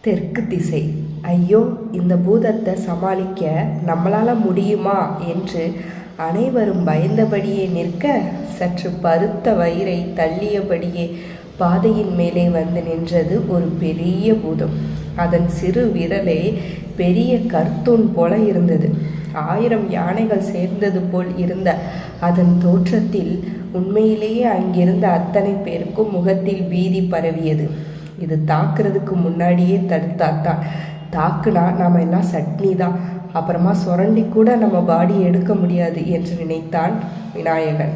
தெற்கு திசை. ஐயோ, இந்த பூதத்தை சமாளிக்க நம்மளால முடியுமா என்று அனைவரும் பயந்தபடியே நிற்க, சற்று பருத்த வயிறை தள்ளியபடியே பாதையின் மேலே வந்து நின்றது ஒரு பெரிய பூதம். அதன் சிறு விரலே பெரிய கர்த்தூன் போல இருந்தது. 1000 யானைகள் சேர்ந்தது போல் இருந்த அதன் தோற்றத்தில் உண்மையிலேயே அங்கிருந்த அத்தனை பேருக்கும் முகத்தில் பீதி பரவியது. இது தாக்குறதுக்கு முன்னாடியே தடுத்தாத்தான். தாக்குனா நாம் எல்லாம் சட்னி தான், அப்புறமா சுரண்டி கூட நம்ம பாடி எடுக்க முடியாது என்று நினைத்தான் விநாயகன்.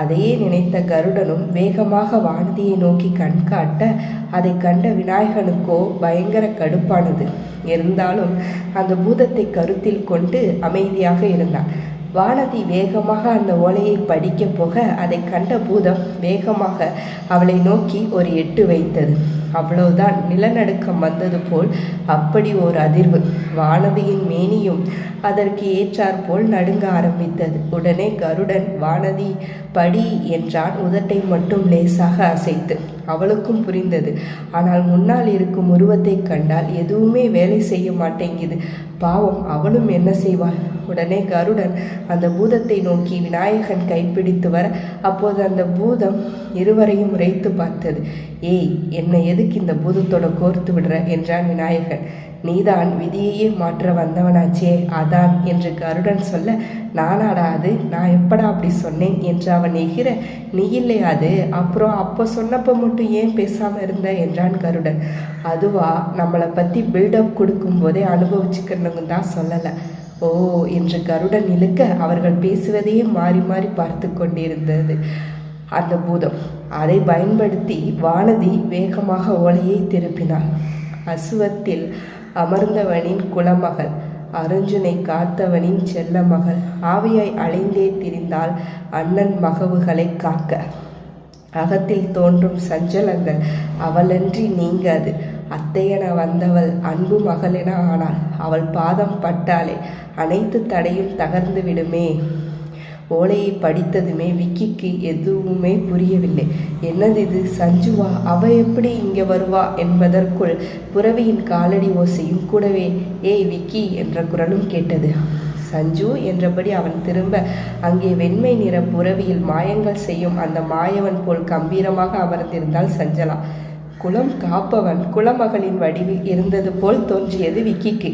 அதையே நினைத்த கருடனும் வேகமாக வானதியை நோக்கி கண் காட்ட, அதை கண்ட விநாயகனுக்கோ பயங்கர கடுப்பானது. இருந்தாலும் அந்த பூதத்தை கருத்தில் கொண்டு அமைதியாக இருந்தான். வானதி வேகமாக அந்த ஓலையை படிக்க போக, அதை கண்ட பூதம் வேகமாக அவளை நோக்கி ஒரு எட்டு வைத்தது. அவ்வளவுதான், நிலநடுக்கம் வந்தது போல் அப்படி ஒரு அதிர்வு. வானதியின் மேனியும் அதற்கு ஏற்றாற்போல் நடுங்க ஆரம்பித்தது. உடனே கருடன் வானதி படி என்றான், உதட்டை மட்டும் லேசாக அசைத்து. அவளுக்கும் புரிந்தது. ஆனால் முன்னால் இருக்கும் உருவத்தை கண்டால் எதுவுமே வேலை செய்ய மாட்டேங்குது. பாவம், அவளும் என்ன செய்வாள்? உடனே கருடன் அந்த பூதத்தை நோக்கி விநாயகன் கைப்பிடித்து வர, அப்போது அந்த பூதம் இருவரையும் உரைத்து பார்த்தது. ஏய், என்னை எதுக்கு இந்த பூதத்தோட கோர்த்து விடுற என்றான் விநாயகன். நீதான் விதியையே மாற்ற வந்தவனாச்சே, அதான் என்று கருடன் சொல்ல, நானாடா அது? நான் எப்படா அப்படி சொன்னேன் என்று அவன் எகிற, நீ இல்லையாது, அப்புறம் அப்போ சொன்னப்போ மட்டும் ஏன் பேசாமல் இருந்த என்றான் கருடன். அதுவா, நம்மளை பற்றி பில்டப் கொடுக்கும் போதே அனுபவிச்சுக்கணுங்க தான் சொல்லலை. ஓ என்று கருடன் இழுக்க, அவர்கள் பேசுவதையே மாறி மாறி பார்த்து கொண்டிருந்தது அந்த பூதம். அதை பயன்படுத்தி வானதி வேகமாக ஓலையை திருப்பினாள். அசுவத்தில் அமர்ந்தவனின் குலமகள், அருஞ்சுனை காத்தவனின் செல்ல மகள், ஆவியாய் அலைந்தே திரிந்தால் அண்ணன் மகவுகளை காக்க. அகத்தில் தோன்றும் சஞ்சலங்கள் அவளன்றி நீங்காது. அத்தையென வந்தவள் அன்பு மகளென ஆனாள். அவள் பாதம் பட்டாலே அனைத்து தடையும் தகர்ந்து விடுமே. ஓலையை படித்ததுமே விக்கிக்கு எதுவுமே புரியவில்லை. என்னது இது? சஞ்சுவா? அவ எப்படி இங்கே வருவா என்பதற்குள் புறவியின் காலடி ஓசையும் கூடவே ஏய் விக்கி என்ற குரலும் கேட்டது. சஞ்சு என்றபடி அவன் திரும்ப, அங்கே வெண்மை நிற புறவியில் மாயங்கள் செய்யும் அந்த மாயவன் போல் கம்பீரமாக அமர்ந்திருந்தாள் சஞ்சலா. குலம் காப்பவன் குலமகளின் வடிவில் இருந்தது போல் தோன்றியது விக்கிக்கு.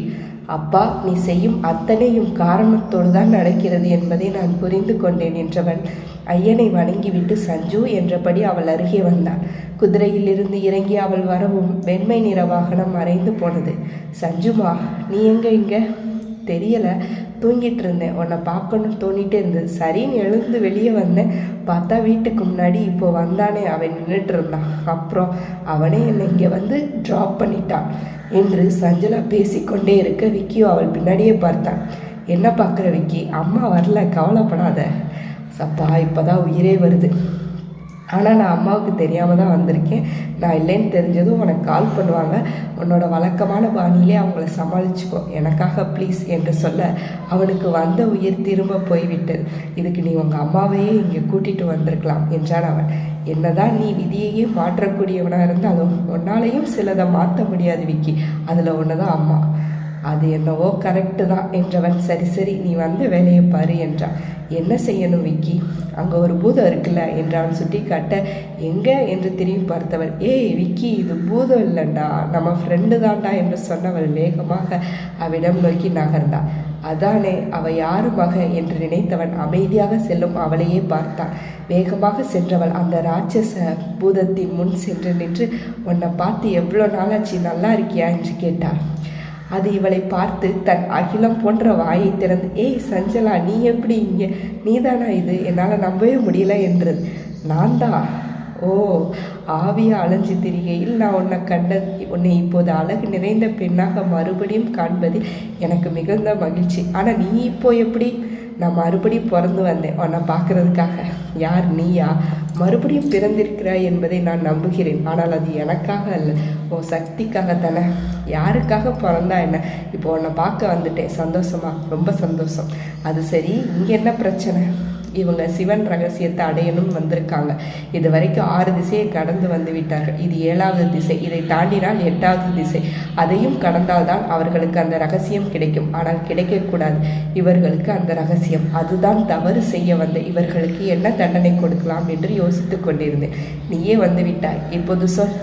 அப்பா, நீ செய்யும் அத்தனையும் காரணத்தோடு தான் நடக்கிறது என்பதை நான் புரிந்து கொண்டேன் என்றவன் ஐயனை வணங்கிவிட்டு சஞ்சு என்றபடி அவள் அருகே வந்தான். குதிரையிலிருந்து இறங்கி அவள் வரவும் வெண்மை நிற வாகனம் மறைந்து போனது. சஞ்சுமா, நீ இங்கே? தெரியலை, தூங்கிட்டு இருந்தேன். உன்னை பார்க்கணும்னு தோணிகிட்டே இருந்தது. சரின்னு எழுந்து வெளியே வந்தேன். பார்த்தா வீட்டுக்கு முன்னாடி இப்போ வந்தானே அவன் நின்றுட்டு இருந்தான். அப்புறம் அவனே என்னை இங்கே வந்து ட்ராப் பண்ணிட்டான் என்று சஞ்சலா பேசிக்கொண்டே இருக்க, விக்கியும் அவள் பின்னாடியே பார்த்தான். என்ன பார்க்குற விக்கி? அம்மா வரல, கவலைப்படாத. சப்பா, இப்போதான் உயிரே வருது. ஆனால் நான் அம்மாவுக்கு தெரியாமல் தான் வந்திருக்கேன். நான் இல்லைன்னு தெரிஞ்சதும் உனக்கு கால் பண்ணுவாங்க. உன்னோட வழக்கமான பாணியிலே அவங்கள சமாளிச்சுக்கோ, எனக்காக ப்ளீஸ் என்று சொல்ல, அவனுக்கு வந்த உயிர் திரும்ப போய்விட்டது. இதுக்கு நீ உங்கள் அம்மாவையே இங்கே கூட்டிகிட்டு வந்திருக்கலாம் என்றான் அவன். என்னதான் நீ விதியையே மாற்றக்கூடியவனாக இருந்தாலும் உன்னாலையும் சிலதை மாற்ற முடியாது விக்கி. அதில் ஒன்று தான் அம்மா. அது என்னவோ கரெக்டு தான் என்றவன். சரி சரி, நீ வந்து வேலையை பாரு என்றான். என்ன செய்யணும் விக்கி? அங்கே ஒரு பூதம் இருக்குல்ல என்று அவன் சுட்டி காட்ட, எங்கே என்று திரும்பி பார்த்தவள், ஏய் விக்கி, இது பூதம் இல்லைண்டா, நம்ம ஃப்ரெண்டு தான்டா என்று சொன்னவள் வேகமாக அவளிடம் நோக்கி நகர்ந்தாள். அதானே, அவள் யாரு மக என்று நினைத்தவன் அமைதியாக செல்லும் அவளையே பார்த்தான். வேகமாக சென்றவள் அந்த ராட்சச பூதத்தின் முன் சென்று நின்று, உன்னை பார்த்து எவ்வளோ நாளாச்சு, நல்லா இருக்கியா என்று கேட்டாள். அது இவளை பார்த்து தன் அகிலம் போன்ற வாயை திறந்து, ஏய் சஞ்சலா, நீ எப்படி இங்கே? நீதானா இது? என்னால் நம்பவே முடியல என்றது. நான் தான். ஓ, ஆவியா அலைஞ்சு திரிகையில் நான் உன்னை இப்போது அழகு நிறைந்த பெண்ணாக மறுபடியும் காண்பதில் எனக்கு மிகுந்த மகிழ்ச்சி. ஆனால் நீ இப்போ எப்படி? நான் மறுபடியும் பிறந்து வந்தேன் உன்னை பார்க்குறதுக்காக. யார், நீயா? மறுபடியும் பிறந்திருக்கிறாய் என்பதை நான் நம்புகிறேன். ஆனால் அது எனக்காக அல்ல, உன் சக்திக்காகத்தானே. யாருக்காக பிறந்தா என்ன? இப்போ உன்னை பார்க்க வந்துட்டேன். சந்தோஷமா? ரொம்ப சந்தோஷம். அது சரி, இங்கே என்ன பிரச்சனை? இவங்க சிவன் ரகசியத்தை அடையணும் வந்திருக்காங்க. இது வரைக்கும் 6 திசையை கடந்து வந்து விட்டார்கள். இது 7வது திசை. இதை தாண்டினால் 8வது திசை. அதையும் கடந்தால்தான் அவர்களுக்கு அந்த ரகசியம் கிடைக்கும். ஆனால் கிடைக்கக்கூடாது இவர்களுக்கு அந்த ரகசியம். அதுதான் தவறு செய்ய வந்த இவர்களுக்கு என்ன தண்டனை கொடுக்கலாம் என்று யோசித்து கொண்டிருந்தேன். நீயே வந்து விட்டாய், இப்போது சொல்,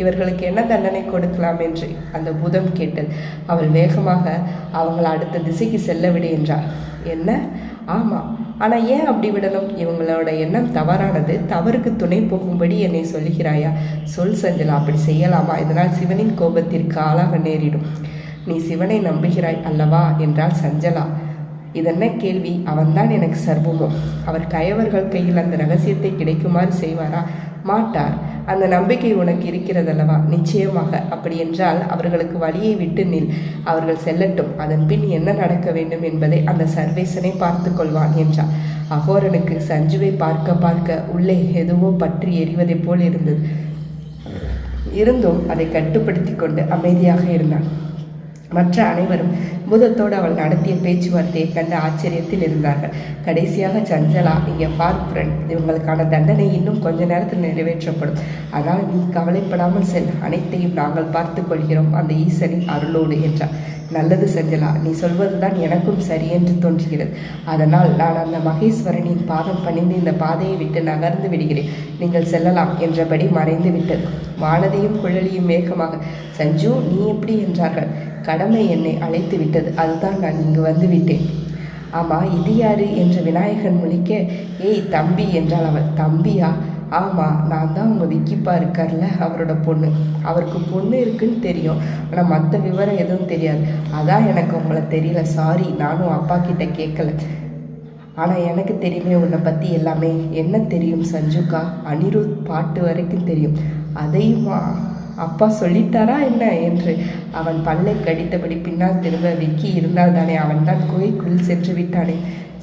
இவர்களுக்கு என்ன தண்டனை கொடுக்கலாம் என்று அந்த பூதம் கேட்டது. அவள் வேகமாக அவங்களை அடுத்த திசைக்கு செல்ல விடு என்றாள். என்ன? ஆமாம், ஆனால் ஏன் அப்படி விடணும்? இவங்களோட எண்ணம் தவறானது. தவறுக்கு துணை போகும்படி என்னை சொல்லுகிறாயா? சொல் சஞ்சலா, அப்படி செய்யலாமா? இதனால் சிவனின் கோபத்திற்கு ஆளாக நேரிடும். நீ சிவனை நம்புகிறாய் அல்லவா என்றாள் சஞ்சலா. இதென்ன கேள்வி? அவன்தான் எனக்கு சர்வமோ. அவர் கயவர்கள் கையில் அந்த ரகசியத்தை கிடைக்குமாறு செய்வாரா? மாட்டார். அந்த நம்பிக்கை உனக்கு இருக்கிறதல்லவா? நிச்சயமாக. அப்படி என்றால் அவர்களுக்கு வழியை விட்டு நில். அவர்கள் செல்லட்டும். அதன் பின் என்ன நடக்க வேண்டும் என்பதை அந்த சர்வேசனை பார்த்து கொள்வான் என்றார். அகோரனுக்கு சஞ்சுவை பார்க்க பார்க்க உள்ளே எதுவோ பற்றி எரிவதை போல் இருந்தும் அதை கட்டுப்படுத்தி கொண்டு அமைதியாக இருந்தான். மற்ற அனைவரும் பூதத்தோடு அவள் நடத்திய பேச்சுவார்த்தையை கண்டு ஆச்சரியத்தில் இருந்தார்கள். கடைசியாக சஞ்சலா, இங்கே பார் ஃப்ரெண்ட், இவங்களுக்கான தண்டனை இன்னும் கொஞ்ச நேரத்தில் நிறைவேற்றப்படும். ஆனால் நீ கவலைப்படாமல் செல். அனைத்தையும் நாங்கள் பார்த்து கொள்கிறோம் அந்த ஈசனின் அருளோடு என்றார். நல்லது சஞ்சலா, நீ சொல்வதுதான் எனக்கும் சரி என்று தோன்றுகிறது. அதனால் நான் அந்த மகேஸ்வரனின் பாதம் பணிந்து இந்த பாதையை விட்டு நகர்ந்து விடுகிறேன். நீங்கள் செல்லலாம் என்றபடி மறைந்து விட்டது. வானதியும் குழலியும் வேகமாக, சஞ்சு நீ எப்படி என்றார்கள். கடமை என்னை அழைத்து விட்டது, அதுதான் நான் இங்கு வந்து விட்டேன். ஆமாம், இது யாரு என்று விநாயகன் முழிக்க, ஏய் தம்பி என்றாள் அவள். தம்பியா? ஆமாம், நான் தான் உங்கள் விக்கிப்பா இருக்கார்ல, அவரோட பொண்ணு. அவருக்கு பொண்ணு இருக்குன்னு தெரியும், ஆனால் மற்ற விவரம் எதுவும் தெரியாது. அதான் எனக்கு உங்களை தெரியல. சாரி, நானும் அப்பா கிட்ட கேட்கல. ஆனால் எனக்கு தெரியுமே உன்னை பற்றி எல்லாமே. என்ன தெரியும் சஞ்சுக்கா? அனிருத் பாட்டு வரைக்கும் தெரியும். அதையுமா அப்பா சொல்லிட்டாரா என்ன என்று அவன் பல்லை கடித்தபடி பின்னால் திரும்ப, விக்கி இருந்தால் தானே, அவன் தான் கோயிலுக்குள் சென்று விட்டானே.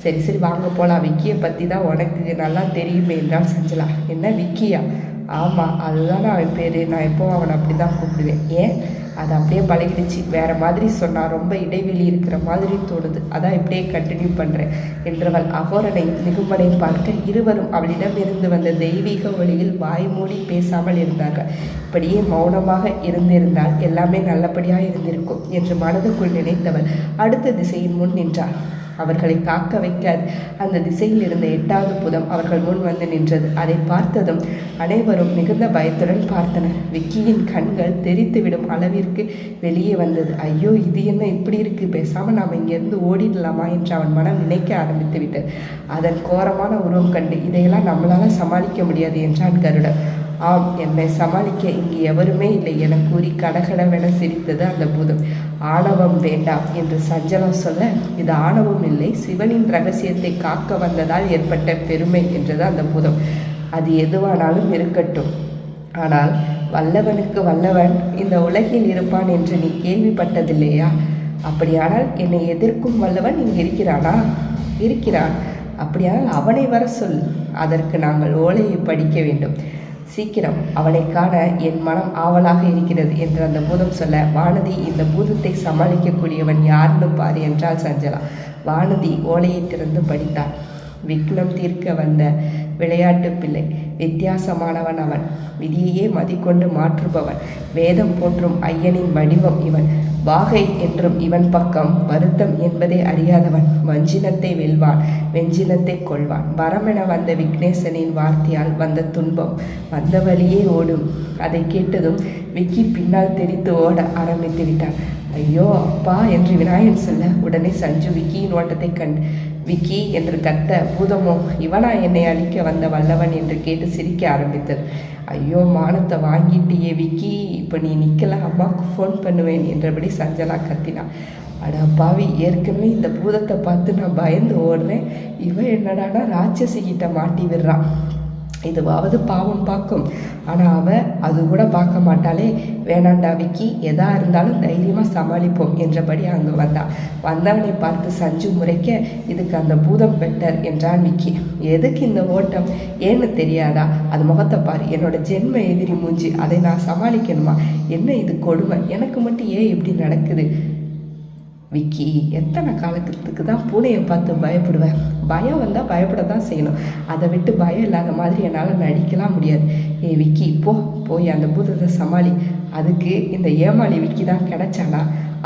சரி சரி வாங்க போகலாம், விக்கியை பற்றி தான் உனக்கு நல்லா தெரியுமே என்றால் சஞ்சலா. என்ன விக்கியா? ஆமாம், அதுதான் அவன் பேர். நான் எப்போவும் அவனை அப்படி தான் கூப்பிடுவேன். ஏன்? அது அப்படியே பழகிடுச்சு. வேறு மாதிரி சொன்னால் ரொம்ப இடைவெளி இருக்கிற மாதிரி தோணுது, அதான் இப்படியே கண்டினியூ பண்ணுறேன் என்றவள் அகோரனை நிகும்பனை பார்க்க இருவரும் அவளிடமிருந்து வந்த தெய்வீக ஒளியில் வாய் மூடி பேசாமல் இருந்தார்கள். இப்படியே மௌனமாக இருந்திருந்தால் எல்லாமே நல்லபடியாக இருந்திருக்கும் என்று மனதுக்குள் நினைத்தவள் அடுத்த திசையின் முன் நின்றாள். அவர்களை காக்க வைக்காது அந்த திசையில் இருந்த 8வது பூதம் அவர்கள் முன் வந்து நின்றது. அதை பார்த்ததும் அனைவரும் மிகுந்த பயத்துடன் பார்த்தனர். விக்கியின் கண்கள் தெரித்துவிடும் அளவிற்கு வெளியே வந்தது. ஐயோ, இது என்ன இப்படி இருக்கு? பேசாமல் நாம் இங்கேருந்து ஓடிடலாமா என்று அவன் மனம் நினைக்க ஆரம்பித்து விட்டது. அதன் கோரமான உருவம் கண்டு இதையெல்லாம் நம்மளால சமாளிக்க முடியாது என்றான் கருடன். ஆம், என்னை சமாளிக்க இங்கு எவருமே இல்லை என கூறி கடகடவென சிரித்தது அந்த பூதம். ஆணவம் வேண்டாம் என்று சஞ்சலா சொல்ல, இது ஆணவம் இல்லை, சிவனின் ரகசியத்தை காக்க வந்ததால் ஏற்பட்ட பெருமை என்றது அந்த பூதம். அது எதுவானாலும் இருக்கட்டும், ஆனால் வல்லவனுக்கு வல்லவன் இந்த உலகில் இருப்பான் என்று நீ கேள்விப்பட்டதில்லையா? அப்படியானால் என்னை எதிர்க்கும் வல்லவன் இங்கு இருக்கிறானா? இருக்கிறான். அப்படியானால் அவனை வர சொல். அதற்கு நாங்கள் ஓலையை படிக்க வேண்டும். சீக்கிரம், அவனை காண என் மனம் ஆவலாக இருக்கிறது என்று அந்த பூதம் சொல்ல, வானதி, இந்த பூதத்தை சமாளிக்கக்கூடியவன் யாருன்னு பாரு என்றாள் சஞ்சலா. வானதி ஓலையை திறந்து படித்தாள். விக்னம் தீர்க்க வந்த விளையாட்டு பிள்ளை, வித்தியாசமானவன் அவன், விதியையே மதிக்கொண்டு மாற்றுபவன், வேதம் போற்றும் ஐயனின் வடிவம் இவன், வாகை என்றும் இவன் பக்கம், வருத்தம் என்பதை அறியாதவன், வஞ்சினத்தை வெல்வான், வெஞ்சினத்தை கொள்வான், வரமென வந்த விக்னேசனின் வார்த்தையால் வந்த துன்பம் வந்த வழியே ஓடும். அதை கேட்டதும் விக்கி பின்னால் தெரித்து ஓட ஆரம்பித்து விட்டான். ஐயோ அப்பா என்று விநாயகன் சொல்ல, உடனே சஞ்சு விக்கியின் ஓட்டத்தை கண்டு விக்கி என்று கத்த, பூதமோ இவனா என்னை அழிக்க வந்த வல்லவன் என்று கேட்டு சிரிக்க ஆரம்பித்தது. ஐயோ, மானத்தை வாங்கிட்டியே விக்கி, இப்போ நீ நிற்கல, அம்மாவுக்கு ஃபோன் பண்ணுவேன் என்றபடி சஞ்சலா கத்தினான். அடா பாவி, ஏற்கனவே இந்த பூதத்தை பார்த்து நான் பயந்து ஓடுறேன், இவன் என்னடானா ராட்சசிகிட்ட மாட்டி விடுறான். இதுவாவது பாவம் பார்க்கும், ஆனால் அவள் அது கூட பார்க்க மாட்டாளே. வேணாண்டா விக்கி, எதா இருந்தாலும் தைரியமாக சமாளிப்போம் என்றபடி அங்கே வந்தவனை பார்த்து சஞ்சு முறைக்க, இதுக்கு அந்த பூதம் பெட்டர் என்றான் விக்கி. எதுக்கு இந்த ஓட்டம்? ஏன்னு தெரியாதா? அது முகத்தை பாரு, என்னோட ஜென்ம எதிரி மூஞ்சி, அதை நான் சமாளிக்கணுமா? என்ன இது கொடுமை? எனக்கு மட்டும் ஏன் இப்படி நடக்குது? விக்கி, எத்தனை காலத்துக்கு தான் பூனையை பார்த்து பயப்படுவேன்? பயம் வந்தால் பயப்பட தான் செய்யணும். அதை விட்டு பயம் இல்லாத மாதிரி என்னால் நடிக்கலாம் முடியாது. விக்கி, போய் அந்த பூதத்தை சமாளி. அதுக்கு இந்த ஏமாளி விக்கி தான் கிடைச்சானா?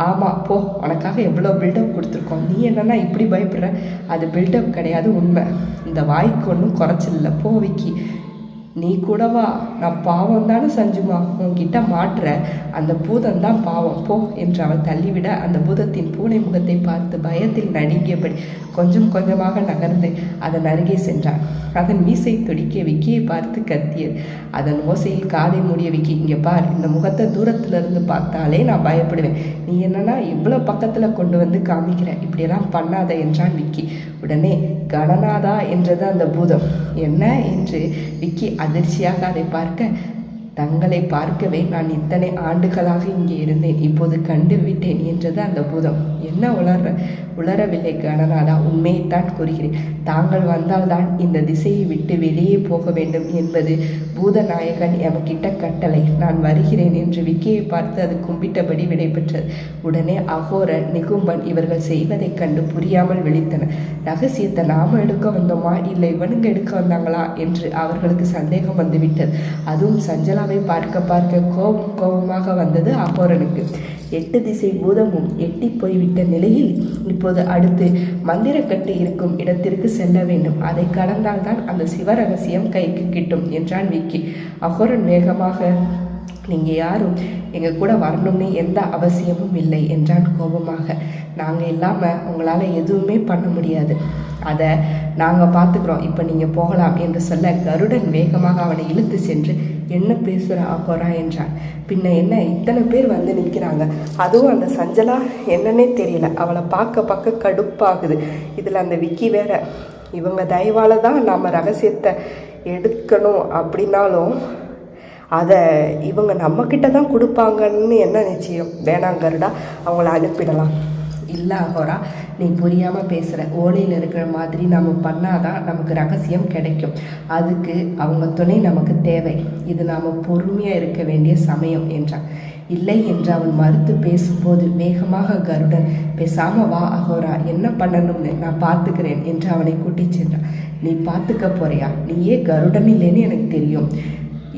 ஆமாம், உனக்காக எவ்வளோ பில்டப் கொடுத்துருக்கோம். நீ என்னன்னா இப்படி பயப்படுற? அது பில்டப் கிடையாது, உண்மை. இந்த வாய்க்கு ஒன்றும் குறைச்சல. விக்கி, நீ கூடவா? நான் பாவம் தானே சஞ்சுமா உன்கிட்ட மாட்டுற. அந்த பூதம் தான் பாவம் என்று அவள் தள்ளிவிட அந்த பூதத்தின் பூனை முகத்தை பார்த்து பயத்தில் நடுங்கியபடி கொஞ்சம் கொஞ்சமாக நகர்ந்து அதன் அருகே சென்றான். அதன் மீசை துடிக்க விக்கியை பார்த்து கத்தியது. அதன் ஓசையில் காதை மூடிய விக்கி, இங்கே பார், இந்த முகத்தை தூரத்திலிருந்து பார்த்தாலே நான் பயப்படுவேன். நீ என்னன்னா இவ்வளோ பக்கத்தில் கொண்டு வந்து காமிக்கிற, இப்படியெல்லாம் பண்ணாத என்றான் விக்கி. உடனே கணநாதா என்றது அந்த பூதம். என்ன என்று விக்கி அதிர்ச்சியாக அதை பார்க்க, தங்களை பார்க்கவே நான் இத்தனை ஆண்டுகளாக இங்கே இருந்தேன், இப்போது கண்டு விட்டேன் என்றது அந்த பூதம். என்ன உளரவில்லை கணநாதா, உண்மையைத்தான் கூறுகிறேன். தாங்கள் வந்தால்தான் இந்த திசையை விட்டு வெளியே போக வேண்டும் என்பது பூதநாயகன் எமக்கிட்ட கட்டளை. நான் வருகிறேன் என்று விக்கியை பார்த்து அது கும்பிட்டபடி விடைபெற்றது. உடனே அகோரன், நிகும்பன் இவர்கள் செய்வதைக் கண்டு புரியாமல் விழித்தனர். ரகசியத்தை நாம எடுக்க வந்தோமா இல்லை இவனுங்க எடுக்க வந்தாங்களா என்று அவர்களுக்கு சந்தேகம் வந்துவிட்டது. அதுவும் சஞ்சலாவை பார்க்க கோபமாக வந்தது அகோரனுக்கு. 8 திசை பூதமும் எட்டி போய்விட்ட நிலையில் இப்போது அடுத்து மந்திரக்கட்டு இருக்கும் இடத்திற்கு செல்ல வேண்டும். அதை கடந்தால்தான் அந்த சிவரகசியம் கைக்கு கிட்டும் என்றான் விக்கி. அகோரன் வேகமாக, நீங்கள் யாரும் எங்கள் கூட வரணும்னு எந்த அவசியமும் இல்லை என்றான் கோபமாக. நாங்கள் இல்லாமல் உங்களால் எதுவுமே பண்ண முடியாது, அதை நாங்கள் பார்த்துக்குறோம், இப்போ நீங்கள் போகலாம் என்று சொல்ல கருடன் வேகமாக அவனை இழுத்து சென்று, என்ன பேசுகிற அகோரா என்றான். பின்ன என்ன, இத்தனை பேர் வந்து நிற்கிறாங்க, அதுவும் அந்த சஞ்சலா என்னன்னே தெரியல, அவளை பார்க்க கடுப்பாகுது. இதில் அந்த விக்கி வேற. இவங்க தயவால் தான் நாம் ரகசியத்தை எடுக்கணும் அப்படின்னாலும் அதை இவங்க நம்மக்கிட்ட தான் கொடுப்பாங்கன்னு என்ன நிச்சயம்? வேணாங்கருடா, அவங்கள அனுப்பிடலாம். இல்லை அகோரா, நீ புரியாமல் பேசுகிற. ஓலையில் இருக்கிற மாதிரி நம்ம பண்ணாதான் நமக்கு ரகசியம் கிடைக்கும். அதுக்கு அவங்க துணை நமக்கு தேவை. இது நாம் பொறுமையாக இருக்க வேண்டிய சமயம் என்றான். இல்லை என்று அவன் மறுத்து பேசும்போது வேகமாக கருடன், பேசாமல் வா அகோரா, என்ன பண்ணணும்னு நான் பார்த்துக்கிறேன் என்று அவனை கூட்டிச் சென்றான். நீ பார்த்துக்க போறியா? நீயே கருடன் இல்லைன்னு எனக்கு தெரியும்.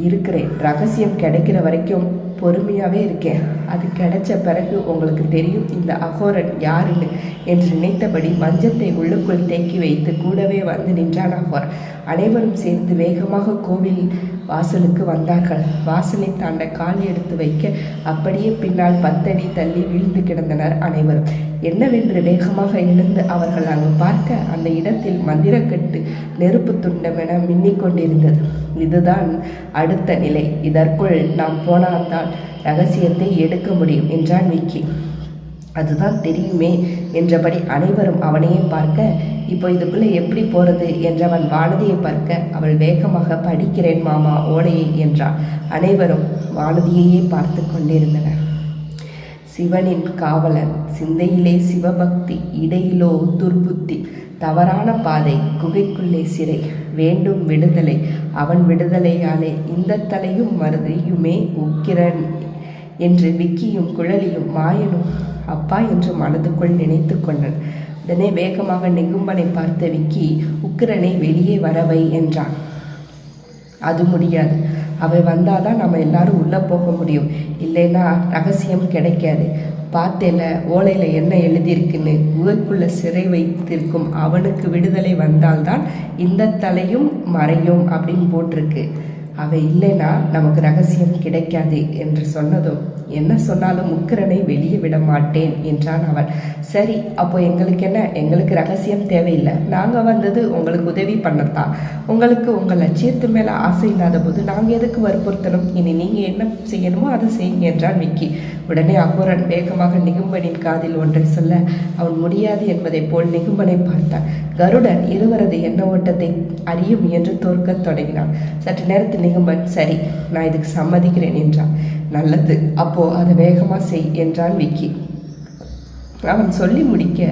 இருக்கிறேன், ரகசியம் கிடைக்கிற வரைக்கும் பொறுமையாகவே இருக்கேன். அது கிடைச்ச பிறகு உங்களுக்கு தெரியும் இந்த அகோரன் யாருன்னு என்று நினைத்தபடி மஞ்சத்தை உள்ளுக்குள் தேக்கி வைத்து கூடவே வந்து நின்றான் அகோரன். அனைவரும் சேர்ந்து வேகமாக கோவில் வாசலுக்கு வந்தார்கள். வாசலை தாண்ட கால் எடுத்து வைக்க அப்படியே பின்னால் 10 அடி தள்ளி வீழ்ந்து கிடந்தனர் அனைவரும். என்னவென்று வேகமாக எழுந்து அவர்கள் அங்கு பார்க்க அந்த இடத்தில் மந்திரக்கட்டு நெருப்பு துண்டமென மின்னிக் கொண்டிருந்தது. இதுதான் அடுத்த நிலை. இதற்குள் நாம் போனால்தான் ரகசியத்தை எடுக்க முடியும் என்றான் விக்கி. அதுதான் தெரியுமே என்றபடி அனைவரும் அவனையே பார்க்க, இப்போ இதுக்குள்ளே எப்படி போகிறது என்றவன் வானதியை பார்க்க அவள் வேகமாக, படிக்கிறேன் மாமா ஓலையை என்றாள். அனைவரும் வானதியையே பார்த்து கொண்டிருந்தனர். சிவனின் காவலன், சிந்தையிலே சிவபக்தி, இடையிலோ துர்புத்தி, தவறான பாதை, குகைக்குள்ளே சிறை, வேண்டும் விடுதலை, அவன் விடுதலையாலே இந்த தலையும் மருதியுமே உக்கிரன் என்று விக்கியும் குழலியும் மாயனும் அப்பா என்று மனதுக்குள் நினைத்து கொண்டான். உடனே வேகமாக நிகும்பனை பார்த்த விக்கி, உக்கிரனை வெளியே வரவை என்றான். அது முடியாது, அவை வந்தாதான் நம்ம எல்லாரும் உள்ளே போக முடியும், இல்லைன்னா ரகசியம் கிடைக்காது. பார்த்தேல ஓலையில் என்ன எழுதியிருக்குன்னு, குகைக்குள்ளே சிறை வைத்திருக்கும் அவனுக்கு விடுதலை வந்தால்தான் இந்த தலையும் மறையும் அப்படின்னு போட்டிருக்கு. அவை இல்லைன்னா நமக்கு ரகசியம் கிடைக்காது என்று சொன்னதும், என்ன சொன்னாலும் உக்கிரனை வெளியே விட மாட்டேன் என்றான் அவன். சரி, அப்போ எங்களுக்கு என்ன? எங்களுக்கு ரகசியம் தேவையில்லை. நாங்கள் வந்தது உங்களுக்கு உதவி பண்ணத்தான். உங்களுக்கு உங்கள் லட்சியத்து மேலே ஆசை இல்லாத போது நாங்கள் எதுக்கு வற்புறுத்தணும்? இனி நீங்கள் என்ன செய்யணுமோ அதை செய்யுங்க என்றான் விக்கி. உடனே அகோரன் வேகமாக நிகும்பனின் காதில் ஒன்றை சொல்ல அவன் முடியாது என்பதை போல் நிகும்பனை பார்த்தான். கருடன் இருவரது எண்ண ஓட்டத்தை அறிய முயன்று தோற்கத் தொடங்கினான். சற்று நேரத்தில் நிகும்பன், சரி, நான் இதுக்கு சம்மதிக்கிறேன் என்றான். நல்லது, அப்போ அதை வேகமாக செய் என்றான் விக்கி. அவன் சொல்லி முடிக்க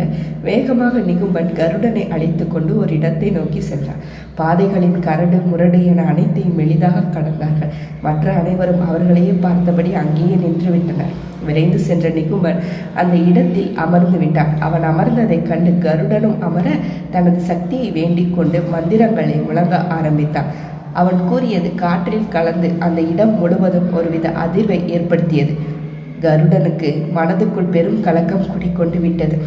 வேகமாக நிகும்பன் கருடனை அழைத்து கொண்டு ஒரு இடத்தை நோக்கி சென்றான். பாதைகளின் கரடு முரடு என அனைத்தையும் எளிதாக கடந்தார்கள். மற்ற அனைவரும் அவர்களையே பார்த்தபடி அங்கேயே நின்று விட்டனர். விரைந்து சென்ற நிகும்பன் அந்த இடத்தில் அமர்ந்து விட்டான். அவன் அமர்ந்ததைக் கண்டு கருடனும் அமர தனது சக்தியை வேண்டிக் கொண்டு மந்திரங்களை முழங்க ஆரம்பித்தான். அவன் கூறியது காற்றில் கலந்து அந்த இடம் முழுவதும் ஒருவித அதிர்வை ஏற்படுத்தியது. கருடனுக்கு மனதுக்குள் பெரும் கலக்கம் குடிக்கொண்டு விட்டது.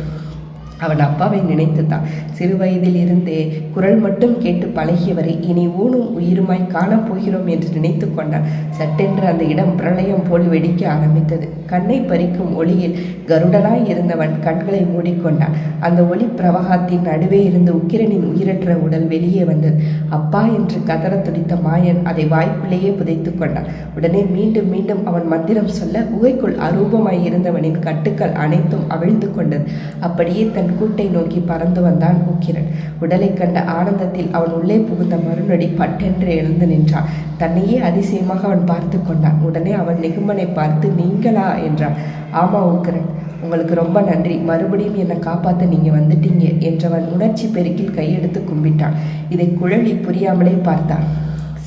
அவன் அப்பாவை நினைத்துத்தான். சிறு வயதில் இருந்தே குரல் மட்டும் கேட்டு பழகியவரை இனி ஊனும் உயிருமாய் காணப்போகிறோம் என்று நினைத்து கொண்டான். சட்டென்று அந்த இடம் பிரளயம் போல் வெடிக்க ஆரம்பித்தது. கண்ணை பறிக்கும் ஒளியில் கருடனாய் இருந்தவன் கண்களை மூடிக்கொண்டான். அந்த ஒளி பிரவாகத்தின் நடுவே இருந்து உக்கிரனின் உயிரற்ற உடல் வெளியே வந்தது. அப்பா என்று கதற துடித்த மாயன் அதை வாய்க்குள்ளேயே புதைத்து கொண்டான். உடனே மீண்டும் மீண்டும் அவன் மந்திரம் சொல்ல குகைக்குள் அரூபமாய் இருந்தவனின் கட்டுக்கள் அனைத்தும் அவிழ்ந்து கொண்டது. அப்படியே தன் கூட்டை நோக்கி பறந்து வந்தான் உக்கிரன். உடலை கண்ட ஆனந்தத்தில் அவன் உள்ளே புகுந்த மறுநொடி பட்டென்று எழுந்து நின்றான். தன்னையே அதிசயமாக அவன் பார்த்து கொண்டான். உடனே அவன் நிகும்பனை பார்த்து, நீங்களா என்றான். ஆமா உக்கிரன், உங்களுக்கு ரொம்ப நன்றி, மறுபடியும் என்னை காப்பாற்ற நீங்க வந்துட்டீங்க என்றவன் உணர்ச்சி பெருக்கில் கையெடுத்து கும்பிட்டான். இதை குழலி புரியாமலே பார்த்தான்.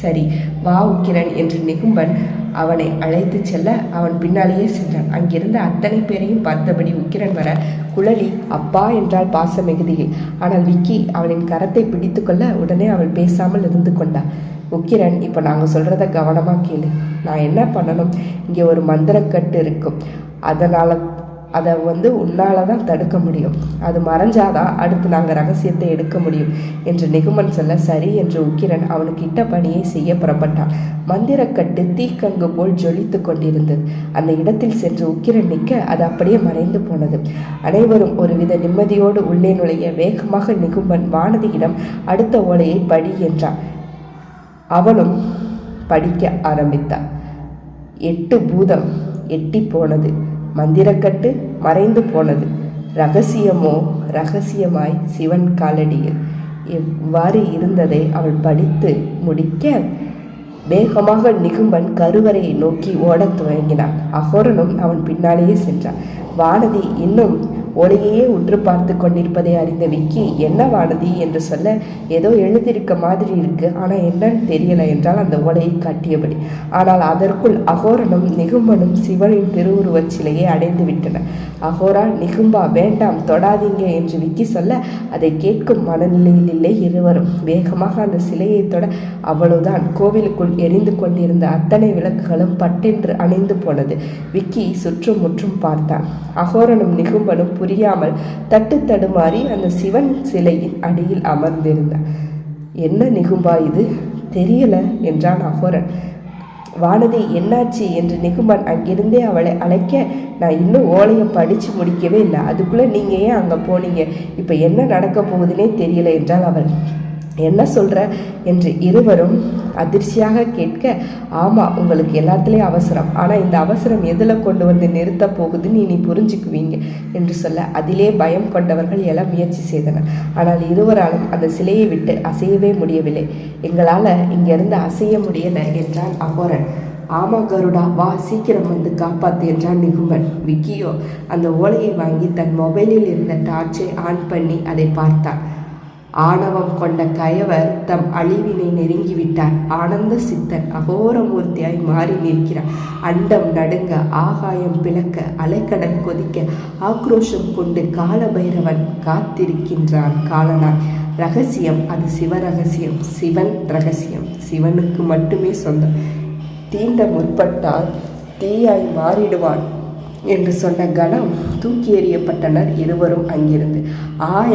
சரி வா உக்கிரன் என்று நிகும்பன் அவனை அழைத்து செல்ல அவன் பின்னாலேயே சென்றான். அங்கிருந்த அத்தனை பேரையும் பார்த்தபடி உக்கிரன் வர குழலி அப்பா என்றால் பாச மிகுதியில். ஆனால் விக்கி அவனின் கரத்தை பிடித்து கொள்ள உடனே அவள் பேசாமல் இருந்து கொண்டாள். உக்கிரன், இப்போ நாங்கள் சொல்கிறத கவனமாக கேளு. நான் என்ன பண்ணணும்? இங்கே ஒரு மந்திரக்கட்டு இருக்கும். அதை உன்னால தான் தடுக்க முடியும். அது மறைஞ்சாதான் அடுத்து நாங்கள் ரகசியத்தை எடுக்க முடியும் என்று நிகுமன் சொல்ல சரி என்று உக்கிரன் அவனுக்கு இட்ட பணியை செய்ய புறப்பட்டான். மந்திரக்கட்டு தீக்கங்கு போல் ஜொலித்து கொண்டிருந்தது. அந்த இடத்தில் சென்று உக்கிரன் நிற்க அது அப்படியே மறைந்து போனது. அனைவரும் ஒருவித நிம்மதியோடு உள்ளே நுழைய வேகமாக நிகும்பன் வானதியிடம் அடுத்த ஓலையை படி என்றான். அவனும் படிக்க ஆரம்பித்தான். 8 பூதம் எட்டி போனது. மந்திரக்கட்டு மறைந்து போனது. ரகசியமோ ரகசியமாய் சிவன் காலடியில். எவ்வாறு இருந்ததை அவள் படித்து முடிக்க வேகமாக நிகும்பன் கருவறையை நோக்கி ஓடத் துவங்கினான். அகோரனும் அவன் பின்னாலேயே சென்றான். வானதி இன்னும் ஓலையையே உற்று பார்த்து கொண்டிருப்பதை அறிந்த விக்கி, என்ன வானதி என்று சொல்ல, ஏதோ எழுதியிருக்க மாதிரி இருக்கு, ஆனால் என்னன்னு தெரியல என்றால் அந்த ஓலையை காட்டியபடி. ஆனால் அதற்குள் அகோரனும் நிகும்பனும் சிவனின் திருவுருவச் சிலையை அடைந்து விட்டனர். அகோரா, நிகும்பா, வேண்டாம் தொடாதீங்க என்று விக்கி சொல்ல அதை கேட்கும் மனநிலையில் இல்லை இருவரும். வேகமாக அந்த சிலையை தொட அவ்வளவுதான். கோவிலுக்குள் எரிந்து கொண்டிருந்த அத்தனை விளக்குகளும் பட்டென்று அணைந்து போனது. விக்கி சுற்றும் முற்றும் பார்த்தான். அகோரனும் நிகும்பனும் புரியாமல் தட்டு தடுமாறி அந்த சிவன் சிலையின் அடியில் அமர்ந்திருந்தான். என்ன நிகும்பா இது? தெரியல என்றான் அகோரன். வானதி, என்னாச்சு என்று நிகும்பன் அங்கிருந்தே அவளை அழைக்க, நான் இன்னும் ஓலையை படித்து முடிக்கவே இல்லை, அதுக்குள்ளே நீங்கள் ஏன் அங்கே போனீங்க? இப்போ என்ன நடக்க போகுதுன்னே தெரியல என்றாள் அவள். என்ன சொல்கிற என்று இருவரும் அதிர்ச்சியாக கேட்க, ஆமாம், உங்களுக்கு எல்லாத்துலேயும் அவசரம், ஆனால் இந்த அவசரம் எதில் கொண்டு வந்து நிறுத்த போகுதுன்னு நீ புரிஞ்சுக்குவீங்க என்று சொல்ல அதிலே பயம் கொண்டவர்கள் எல்லாம் முயற்சி செய்தனர். ஆனால் இருவராலும் அந்த சிலையை விட்டு அசையவே முடியவில்லை. எங்களால் இங்கிருந்து அசைய முடியலை என்றான் அகோரன். ஆமா கருடா, வா சீக்கிரம் வந்து காப்பாத்து என்றான் நிகும்பன். விக்கியோ அந்த ஓலையை வாங்கி தன் மொபைலில் இருந்த டார்ச்சை ஆன் பண்ணி அதை பார்த்தான். ஆணவம் கொண்ட கயவர் தம் அழிவினை நெருங்கிவிட்டார். ஆனந்த சித்தன் அகோரமூர்த்தியாய் மாறி நிற்கிறார். அண்டம் நடுங்க, ஆகாயம் பிளக்க, அலைக்கடல் கொதிக்க ஆக்ரோஷம் கொண்டு காலபைரவன் காத்திருக்கின்றான் காலனாய். ரகசியம் அது சிவரகசியம், சிவன் ரகசியம், சிவனுக்கு மட்டுமே சொந்தம். தீண்ட முற்பட்டால் தீயாய் மாறிடுவான் என்று சொன்ன கணம் தூக்கி எறியப்பட்டனர் இருவரும் அங்கிருந்து.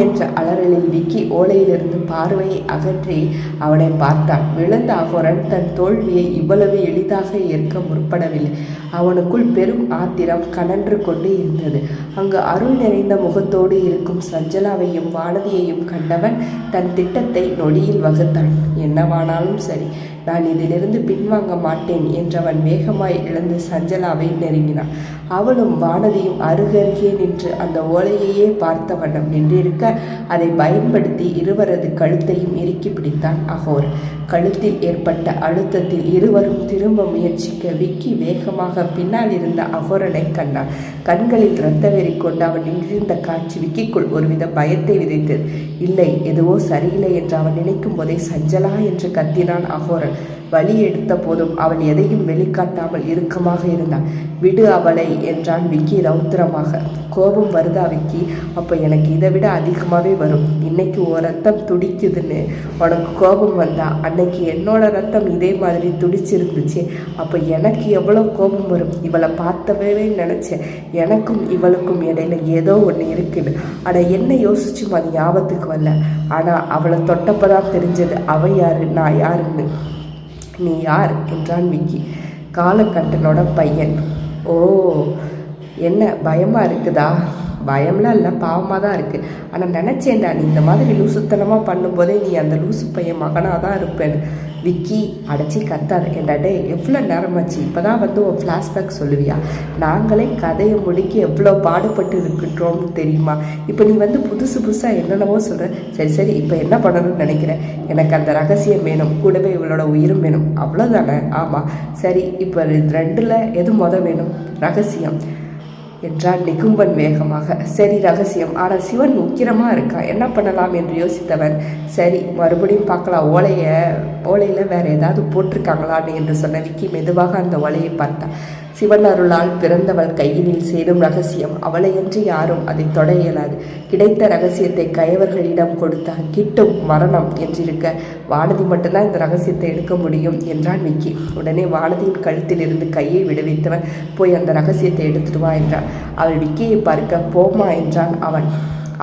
என்ற அலறலில் விக்கி ஓலையிலிருந்து பார்வையை அகற்றி அவனை பார்த்தான். விழுந்த அகோரன் தன் தோல்வியை இவ்வளவு எளிதாக ஏற்க முற்படவில்லை. அவனுக்குள் பெரும் ஆத்திரம் கனன்று கொண்டு இருந்தது. அங்கு அருள் நிறைந்த முகத்தோடு இருக்கும் சஞ்சலாவையும் வானதியையும் கண்டவன் தன் திட்டத்தை நொடியில் வகுத்தான். என்னவானாலும் சரி, நான் இதிலிருந்து பின்வாங்க மாட்டேன் என்றவன் வேகமாய் எழுந்து சஞ்சலாவை நெருங்கினான். அவளும் வானதியும் அருகருகே நின்று அந்த ஓலையையே பார்த்த வண்ணம் நின்றிருக்க அதை பயன்படுத்தி இருவரது கழுத்தையும் இறுக்கி பிடித்தான் அகோர். கழுத்தில் ஏற்பட்ட அழுத்தத்தில் இருவரும் திரும்ப முயற்சிக்க விக்கி வேகமாக பின்னால் இருந்த அகோரனை கண்டான். கண்களில் இரத்த வெறி கொண்டு அவன் நின்றிருந்த காட்சி விக்கிக்குள் ஒருவித பயத்தை விதைத்தது. இல்லை, எதுவோ சரியில்லை என்று அவன் நினைக்கும் போதே சஞ்சலா என்று கத்தினான் அகோரன். வலி எடுத்த போதும் அவள் எதையும் வெளிக்காட்டாமல் இறுக்கமாக இருந்தாள். விடு அவளை என்றான் விக்கி ரௌத்திரமாக. கோபம் வருதா விக்கி? அப்போ எனக்கு இதை விட அதிகமாகவே வரும். இன்னைக்கு ஒரு ரத்தம் துடிக்குதுன்னு உனக்கு கோபம் வந்தா, அன்னைக்கு என்னோட ரத்தம் இதே மாதிரி துடிச்சிருந்துச்சு. அப்போ எனக்கு எவ்வளோ கோபம் வரும். இவளை பார்த்தவே நினச்சேன். எனக்கும் இவளுக்கும் இடையில ஏதோ ஒன்று இருக்குது. ஆனால் என்ன யோசிச்சும் அது ஞாபகத்துக்கு வரல. ஆனால் அவளை தொட்டப்பதான் தெரிஞ்சது அவ யாரு நான் யாருன்னு. நீ யார் என்றான் விக்கி. காலக்கண்டனோட பையன். ஓ, என்ன பயமாக இருக்குதா? பயம்லாம் இல்லை, பாவமாக தான் இருக்குது. ஆனால் நினச்சேன்டா, நீ இந்த மாதிரி லூசுத்தனமாக பண்ணும்போதே நீ அந்த லூசு பையன் மகனாக தான் இருப்பேன்னு. விக்கி அடைச்சி கத்தாத. என்னடே எவ்வளோ நேரமாச்சு, இப்போ தான் வந்து ஒரு ஃப்ளாஷ்பேக் சொல்லுவியா? நாங்களே கதையை முடிக்க எவ்வளோ பாடுபட்டு இருக்கின்றோம்னு தெரியுமா? இப்போ நீ வந்து புதுசாக என்னென்னவோ சொல்கிற. சரி சரி, இப்போ என்ன பண்ணணும்னு நினைக்கிறேன்? எனக்கு அந்த ரகசியம் வேணும், கூடவே இவளோட உயிரும் வேணும், அவ்வளோதானே? ஆமாம், சரி, இப்போ ரெண்டில் எது வேணும்? ரகசியம் என்றான் நிகும்பன் வேகமாக. சரி, ரகசியம். ஆனால் சிவன் உக்கிரமாக இருக்கா, என்ன பண்ணலாம் என்று யோசித்தவன், சரி மறுபடியும் பார்க்கலாம், ஓலையில் வேற ஏதாவது போட்டிருக்காங்களான்னு என்று சொன்ன விக்கி மெதுவாக அந்த ஓலையை பார்த்தான். சிவன் அருளால் பிறந்தவள் கையினில் சேரும் ரகசியம், அவளையன்றி யாரும் அதை தொட இயலாது. கிடைத்த ரகசியத்தை கயவர்களிடம் கொடுத்தால் கிட்டும் மரணம் என்றிருக்க வானதி மட்டும்தான் இந்த ரகசியத்தை எடுக்க முடியும் என்றான் விக்கி. உடனே வானதியின் கழுத்தில் இருந்து கையை விடுவித்தவன், போய் அந்த ரகசியத்தை எடுத்துட்டு வா என்றான். அவள் விக்கியை பார்க்க போமா என்றான் அவன்.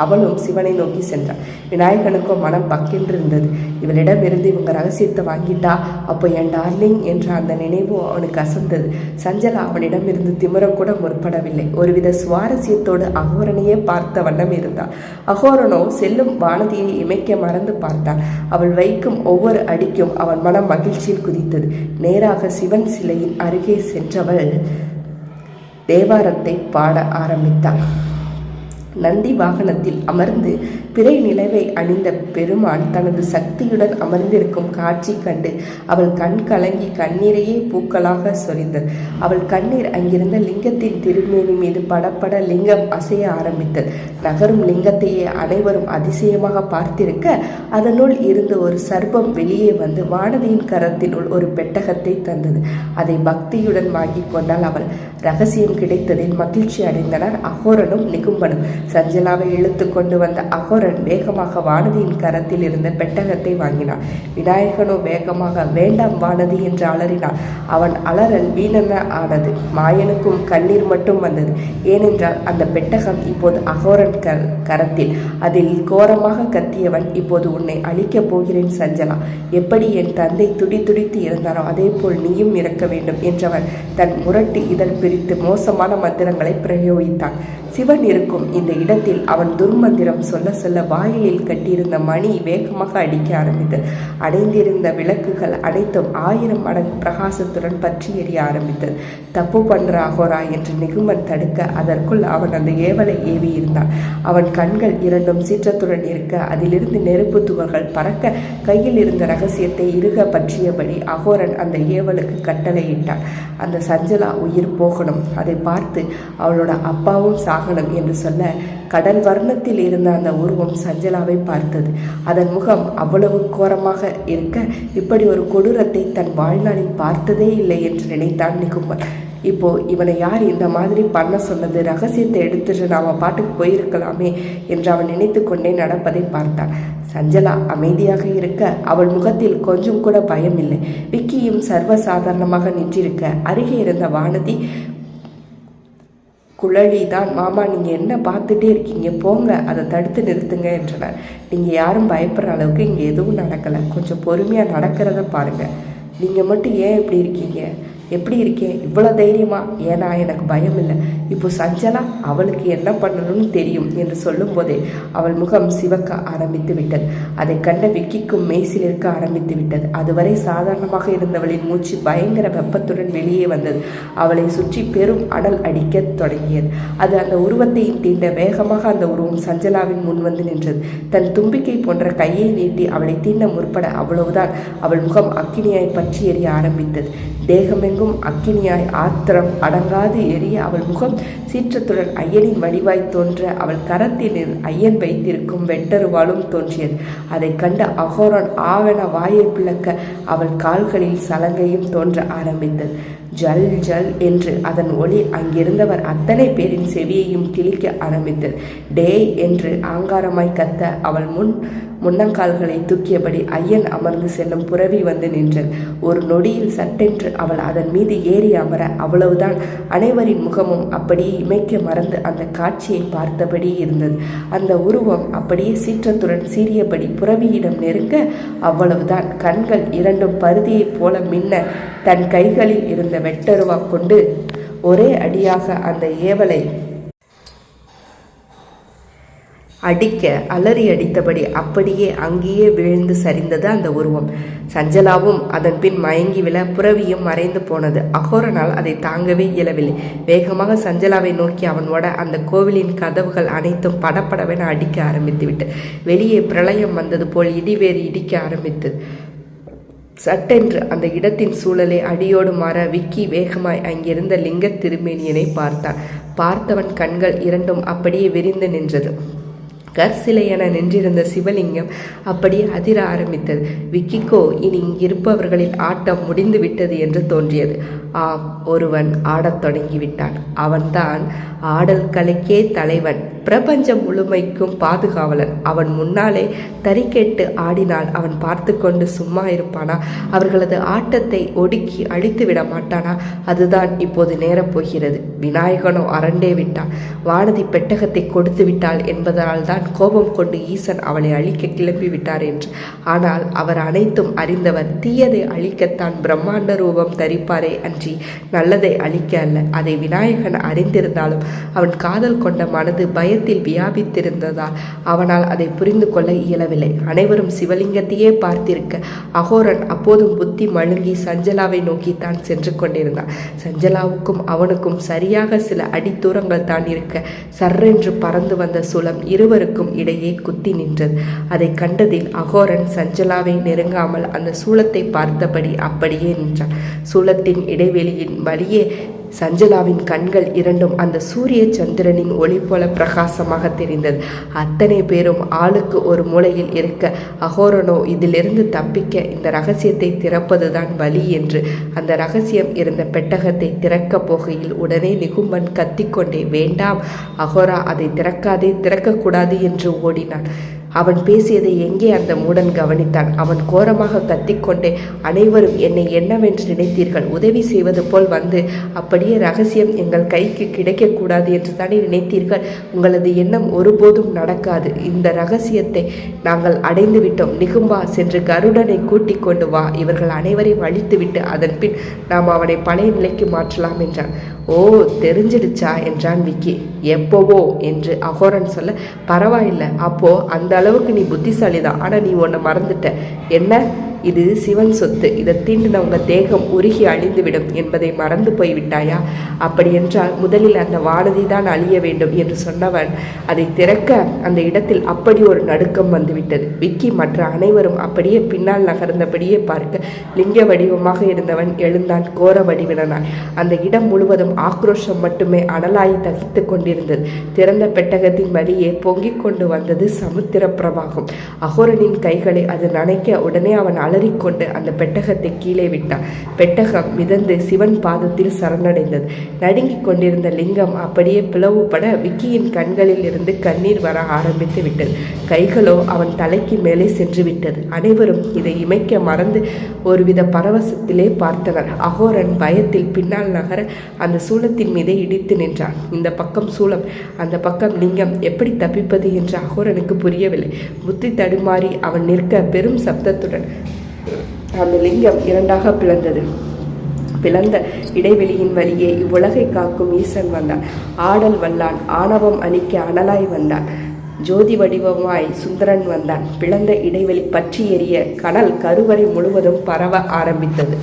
அவளும் சிவனை நோக்கி சென்றாள். விநாயகனுக்கோ மனம் பக்கென்று இருந்தது. இவளிடமிருந்து இவங்க ரகசியத்தை வாங்கிட்டா அப்போ என் டார்லிங் என்ற அந்த நினைவும் அவனுக்கு அசந்தது. சஞ்சலா அவனிடமிருந்து திமிரக்கூட முற்படவில்லை. ஒருவித சுவாரஸ்யத்தோடு அகோரனையே பார்த்த வண்ணம் இருந்தாள். அகோரனோ செல்லும் வானதியை இமைக்க மறந்து பார்த்தான். அவள் வைக்கும் ஒவ்வொரு அடிக்கும் அவன் மனம் மகிழ்ச்சியில் குதித்தது. நேராக சிவன் சிலையின் அருகே சென்றவள் தேவாரத்தை பாட ஆரம்பித்தாள். நந்தி வாகனத்தில் அமர்ந்து பிறை நிலவை அணிந்த பெருமான் தனது சக்தியுடன் அமர்ந்திருக்கும் காட்சி கண்டு அவள் கண் கலங்கி கண்ணீரையே பூக்களாக சொரிந்தது. அவள் கண்ணீர் அங்கிருந்த லிங்கத்தின் திருமேனி மீது படப்பட லிங்கம் அசைய ஆரம்பித்தது. நகரும் லிங்கத்தையே அனைவரும் அதிசயமாக பார்த்திருக்க அதனுள் இருந்து ஒரு சர்ப்பம் வெளியே வந்து வானதியின் கரத்தினுள் ஒரு பெட்டகத்தை தந்தது. அதை பக்தியுடன் வாங்கி கொண்டால் அவள். ரகசியம் கிடைத்ததில் மகிழ்ச்சி அடைந்தனர் அகோரனும் நிகும்பனும். சஞ்சலாவை இழுத்து கொண்டு வந்த அகோரன் வேகமாக வானதியின் கரத்தில் இருந்த பெட்டகத்தை வாங்கினான். விநாயகனோ வேகமாக வேண்டாம் வானதி என்று அலறினான். அவன் அலறல் வீணன ஆனது. மாயனுக்கும் கண்ணீர் மட்டும் வந்தது. ஏனென்றால் அந்த பெட்டகம் இப்போது அகோரன் கரத்தில். அதில் கோரமாக கத்தியவன், இப்போது உன்னை அழிக்கப் போகிறேன் சஞ்சலா. எப்படி என் தந்தை துடித்து இருந்தாரோ அதே போல் நீயும் இறக்க வேண்டும் என்றவன் தன் முரட்டு இதழ் பிரித்து மோசமான மந்திரங்களை பிரயோகித்தான். சிவன் இருக்கும் இந்த இடத்தில் அவன் துர்மந்திரம் சொல்ல சொல்ல வாயிலில் கட்டியிருந்த மணி வேகமாக அடிக்க ஆரம்பித்தது. அடைந்திருந்த விளக்குகள் அனைத்தும் 1000 மடங்கு பிரகாசத்துடன் பற்றி எரிய ஆரம்பித்தது. தப்பு பண்ற அகோரா என்று நிகுமன் தடுக்க அதற்குள் அவன் அந்த ஏவலை ஏவி இருந்தான். அவன் கண்கள் இரண்டும் சீற்றத்துடன் இருக்க அதிலிருந்து நெருப்பு துகள்கள் பறக்க கையில் இருந்த ரகசியத்தை இறுக பற்றியபடி அகோரன் அந்த ஏவலுக்கு கட்டளையிட்டான். அந்த சஞ்சலா உயிர் போகணும், அதை பார்த்து அவளோட அப்பாவும் சாகணும் என்று சொல்ல கடல் வர்ணத்தில் இருந்த அந்த உருவம் சஞ்சலாவை பார்த்தது. அதன் முகம் அவ்வளவு கோரமாக இருக்க இப்படி ஒரு கொடூரத்தை தன் வாழ்நாளில் பார்த்ததே இல்லை என்று நினைத்தான் நிகும்பன். இப்போ இவனை யார் இந்த மாதிரி பண்ண சொன்னது? ரகசியத்தை எடுத்துட்டு நாம பாட்டுக்கு போயிருக்கலாமே என்று அவன் நினைத்து கொண்டே நடப்பதை பார்த்தான். சஞ்சலா அமைதியாக இருக்க அவள் முகத்தில் கொஞ்சம் கூட பயம் இல்லை. விக்கியும் சர்வசாதாரணமாக நின்றிருக்க அருகே இருந்த வானதி, குழலிதான், மாமா நீங்கள் என்ன பார்த்துட்டே இருக்கீங்க, போங்க, அதை தடுத்து நிறுத்துங்க என்றனர். நீங்கள் யாரும் பயப்படுற அளவுக்கு இங்கே எதுவும் நடக்கலை, கொஞ்சம் பொறுமையாக நடக்கிறத பாருங்கள். நீங்கள் மட்டும் ஏன் இப்படி இருக்கீங்க? எப்படி இருக்கேன் இவ்வளோ தைரியமா? ஏன்னா எனக்கு பயம் இல்லை. இப்போ சஞ்சலா அவளுக்கு என்ன பண்ணணும்னு தெரியும் என்று சொல்லும் போதே அவள் முகம் சிவக்க ஆரம்பித்து விட்டது. அதை கண்ட விக்கிக்கும் மெய்சில் இருக்க ஆரம்பித்து விட்டது. அதுவரை சாதாரணமாக இருந்தவளின் மூச்சு பயங்கர வெப்பத்துடன் வெளியே வந்தது. அவளை சுற்றி பெரும் அனல் அடிக்க தொடங்கியது. அது அந்த உருவத்தை தீண்ட வேகமாக அந்த உருவம் சஞ்சலாவின் முன் வந்து நின்றது. தன் தும்பிக்கை போன்ற கையை நீட்டி அவளை தீண்ட முற்பட அவ்வளவுதான் அவள் முகம் அக்கினியாய் பற்றி எறிய ஆரம்பித்தது. தேகமெங்கும் உடலெங்கும் அக்கினியாய் ஆத்திரம் அடங்காது எரிய அவள் முகம் சீற்றத்துடன் ஐயனின் வடிவாய் தோன்ற அவள் கரத்தில் ஐயன் வைத்திருக்கும் வெட்டருவாளும் தோன்றியது. அதை கண்ட அகோரன் ஆவென வாயை பிளக்க அவள் கால்களில் சலங்கையும் தோன்ற ஆரம்பித்தது. ஜல் ஜல் என்று அதன் ஒளி அங்கிருந்தவர் அத்தனை பேரின் செவியையும் கிழிக்க ஆரம்பித்தது. டேய் என்று ஆங்காரமாய் கத்த அவள் முன்னங்கால்களை தூக்கியபடி ஐயன் அமர்ந்து செல்லும் புரவி வந்து நின்றது. ஒரு நொடியில் சட்டென்று அவள் அதன் மீது ஏறி அமர அவ்வளவுதான். அனைவரின் முகமும் அப்படியே இமைக்க மறந்து அந்த காட்சியை பார்த்தபடி இருந்தது. அந்த உருவம் அப்படியே சீற்றத்துடன் சீறியபடி புரவியிடம் நெருங்க அவ்வளவுதான். கண்கள் இரண்டும் பருதியைப் போல மின்ன தன் கைகளில் இருந்த வெட்டருவா கொண்டு ஒரே அடியாக அந்த ஏவலை அடிக்க அலறி அடித்தபடி அப்படியே அங்கேயே விழுந்து சரிந்தது அந்த உருவம். சஞ்சலாவும் அதன் பின் மயங்கி விழ புரவியும் மறைந்து போனது. அகோரனால் அதை தாங்கவே இயலவில்லை. வேகமாக சஞ்சலாவை நோக்கி அவன் ஓட அந்த கோவிலின் கதவுகள் அனைத்தும் படப்படவென அடிக்க ஆரம்பித்துவிட்டு வெளியே பிரளயம் வந்தது போல் இடிவேறு இடிக்க ஆரம்பித்தது. சட்டென்று அந்த இடத்தின் சூழலை அடியோடு மாற விக்கி வேகமாய் அங்கிருந்த லிங்க திருமேனியனை பார்த்தான். பார்த்தவன் கண்கள் இரண்டும் அப்படியே விரிந்து நின்றது. கற்சிலை என நின்றிருந்த சிவலிங்கம் அப்படியே அதிர ஆரம்பித்தது. விக்கிக்கோ இனி இங்கிருப்பவர்களின் ஆட்டம் முடிந்து விட்டது என்று தோன்றியது. ஆம், ஒருவன் ஆடத் தொடங்கிவிட்டான். அவன்தான் ஆடல் கலைக்கே தலைவன், பிரபஞ்சம் முழுமைக்கும் பாதுகாவலன். அவன் முன்னாலே தறிக்கெட்டு ஆடினால் அவன் பார்த்து கொண்டு சும்மா இருப்பானா? அவர்களது ஆட்டத்தை ஒடுக்கி அழித்து விட மாட்டானா? அதுதான் இப்போது நேரப்போகிறது. விநாயகனோ அரண்டே விட்டான். வானதி பெட்டகத்தை கொடுத்து விட்டாள் என்பதனால் தான் கோபம் கொண்டு ஈசன் அவளை அழிக்க கிளம்பி விட்டார் என்று. ஆனால் அவர் அனைத்தும் அறிந்தவர். தீயதை அழிக்கத்தான் பிரம்மாண்ட ரூபம் தரிப்பாரே அன்றி நல்லதை அழிக்க அல்ல. அதை விநாயகன் அறிந்திருந்தாலும் அவன் காதல் கொண்ட மனது பயத்தில் வியாபித்திருந்ததால் அவனால் அதை புரிந்து கொள்ள இயலவில்லை. அனைவரும் சிவலிங்கத்தையே பார்த்திருக்க அகோரன் அப்போதும் புத்தி மழுங்கி சஞ்சலாவை நோக்கி தான் சென்று கொண்டிருந்தான். சஞ்சலாவுக்கும் அவனுக்கும் சரியாக சில அடி தூரங்கள் தான் இருக்க சர்ரென்று பறந்து வந்த சுளம் இருவருக்கும் இடையே குத்தி நின்றது. அதை கண்டதில் அகோரன் சஞ்சலாவை நெருங்காமல் அந்த சூளத்தை பார்த்தபடி அப்படியே நின்றான். சூளத்தின் இடைவெளியின் வழியே சஞ்சலாவின் கண்கள் இரண்டும் அந்த சூரிய சந்திரனின் ஒளி போல பிரகாசமாக தெரிந்தது. அத்தனை பேரும் ஆளுக்கு ஒரு மூலையில் இருக்க அகோரனோ இதிலிருந்து தப்பிக்க இந்த ரகசியத்தை திறப்பதுதான் வழி என்று அந்த ரகசியம் இருந்த பெட்டகத்தை திறக்கப் போகையில் உடனே நிகும்பன் கத்திக்கொண்டே, வேண்டாம் அகோரா, அதை திறக்காதே, திறக்கக்கூடாது என்று ஓடினான். அவன் பேசியதை எங்கே அந்த மூடன் கவனித்தான். அவன் கோரமாக கத்திக்கொண்டே, அனைவரும் என்னை என்னவென்று நினைத்தீர்கள்? உதவி செய்வது போல் வந்து அப்படியே ரகசியம் எங்கள் கைக்கு கிடைக்கக்கூடாது என்று தானே நினைத்தீர்கள்? உங்களது எண்ணம் ஒருபோதும் நடக்காது. இந்த ரகசியத்தை நாங்கள் அடைந்து விட்டோம். நிகும்பா, சென்று கருடனை கூட்டிக் கொண்டு வா. இவர்கள் அனைவரையும் அழித்துவிட்டு அதன் பின் நாம் அவனை பழைய நிலைக்கு மாற்றலாம் என்றான். ஓ, தெரிஞ்சிடுச்சா என்றான் விக்கி. எப்போவோ என்று அகோரன் சொல்ல, பரவாயில்லை, அப்போ அந்த அளவுக்கு நீ புத்திசாலிதான். ஆனால் நீ ஒன்றை மறந்துட்ட. என்ன? இது சிவன் சொத்து. இதை தீண்டின உங்கள் தேகம் உருகி அழிந்துவிடும் என்பதை மறந்து போய்விட்டாயா? அப்படி என்றால் முதலில் அந்த வானதி தான் அழிய வேண்டும் என்று சொன்னவன் அதை திறக்க அந்த இடத்தில் அப்படி ஒரு நடுக்கம் வந்துவிட்டது. விக்கி மற்ற அனைவரும் அப்படியே பின்னால் நகர்ந்தபடியே பார்க்க லிங்க வடிவமாக இருந்தவன் எழுந்தான் கோர வடிவினான். அந்த இடம் முழுவதும் ஆக்ரோஷம் மட்டுமே அனலாய் தகித்து கொண்டிருந்தது. திறந்த பெட்டகத்தின் வழியே பொங்கிக் கொண்டு வந்தது சமுத்திர பிரவாகம். அகோரனின் கைகளை அது நனைக்க உடனே அவன் அலறிக்கொண்டு அந்த பெட்டகத்தை கீழே விட்டான். பெட்டகம் மிதந்து சிவன் பாதத்தில் சரணடைந்தது. நடுங்கிக் கொண்டிருந்த லிங்கம் அப்படியே பிளவுபட விக்கியின் கண்களில் இருந்து கண்ணீர் வர ஆரம்பித்து விட்டது. கைகளோ அவன் தலைக்கு மேலே சென்று விட்டது. அனைவரும் இதை இமைக்க மறந்து ஒருவித பரவசத்திலே பார்த்தனர். அகோரன் பயத்தில் பின்னால் நகர அந்த சூலத்தின் மீதே இடித்து நின்றான். இந்த பக்கம் சூலம், அந்த பக்கம் லிங்கம். எப்படி தப்பிப்பது என்று அகோரனுக்கு புரியவில்லை. புத்தி தடுமாறி அவன் நிற்க பெரும் சப்தத்துடன் அந்த லிங்கம் இரண்டாக பிளந்தது. பிளந்த இடைவெளியின் வழியே இவ்வுலகை காக்கும் ஈசன் வந்தான். ஆடல் வல்லான், ஆணவம் அழிக்க அனலாய் வந்தான். ஜோதி வடிவமாய் சுந்தரன் வந்தான். பிளந்த இடைவெளி பற்றி எரிய கனல் கருவறை முழுவதும் பரவ ஆரம்பித்தது.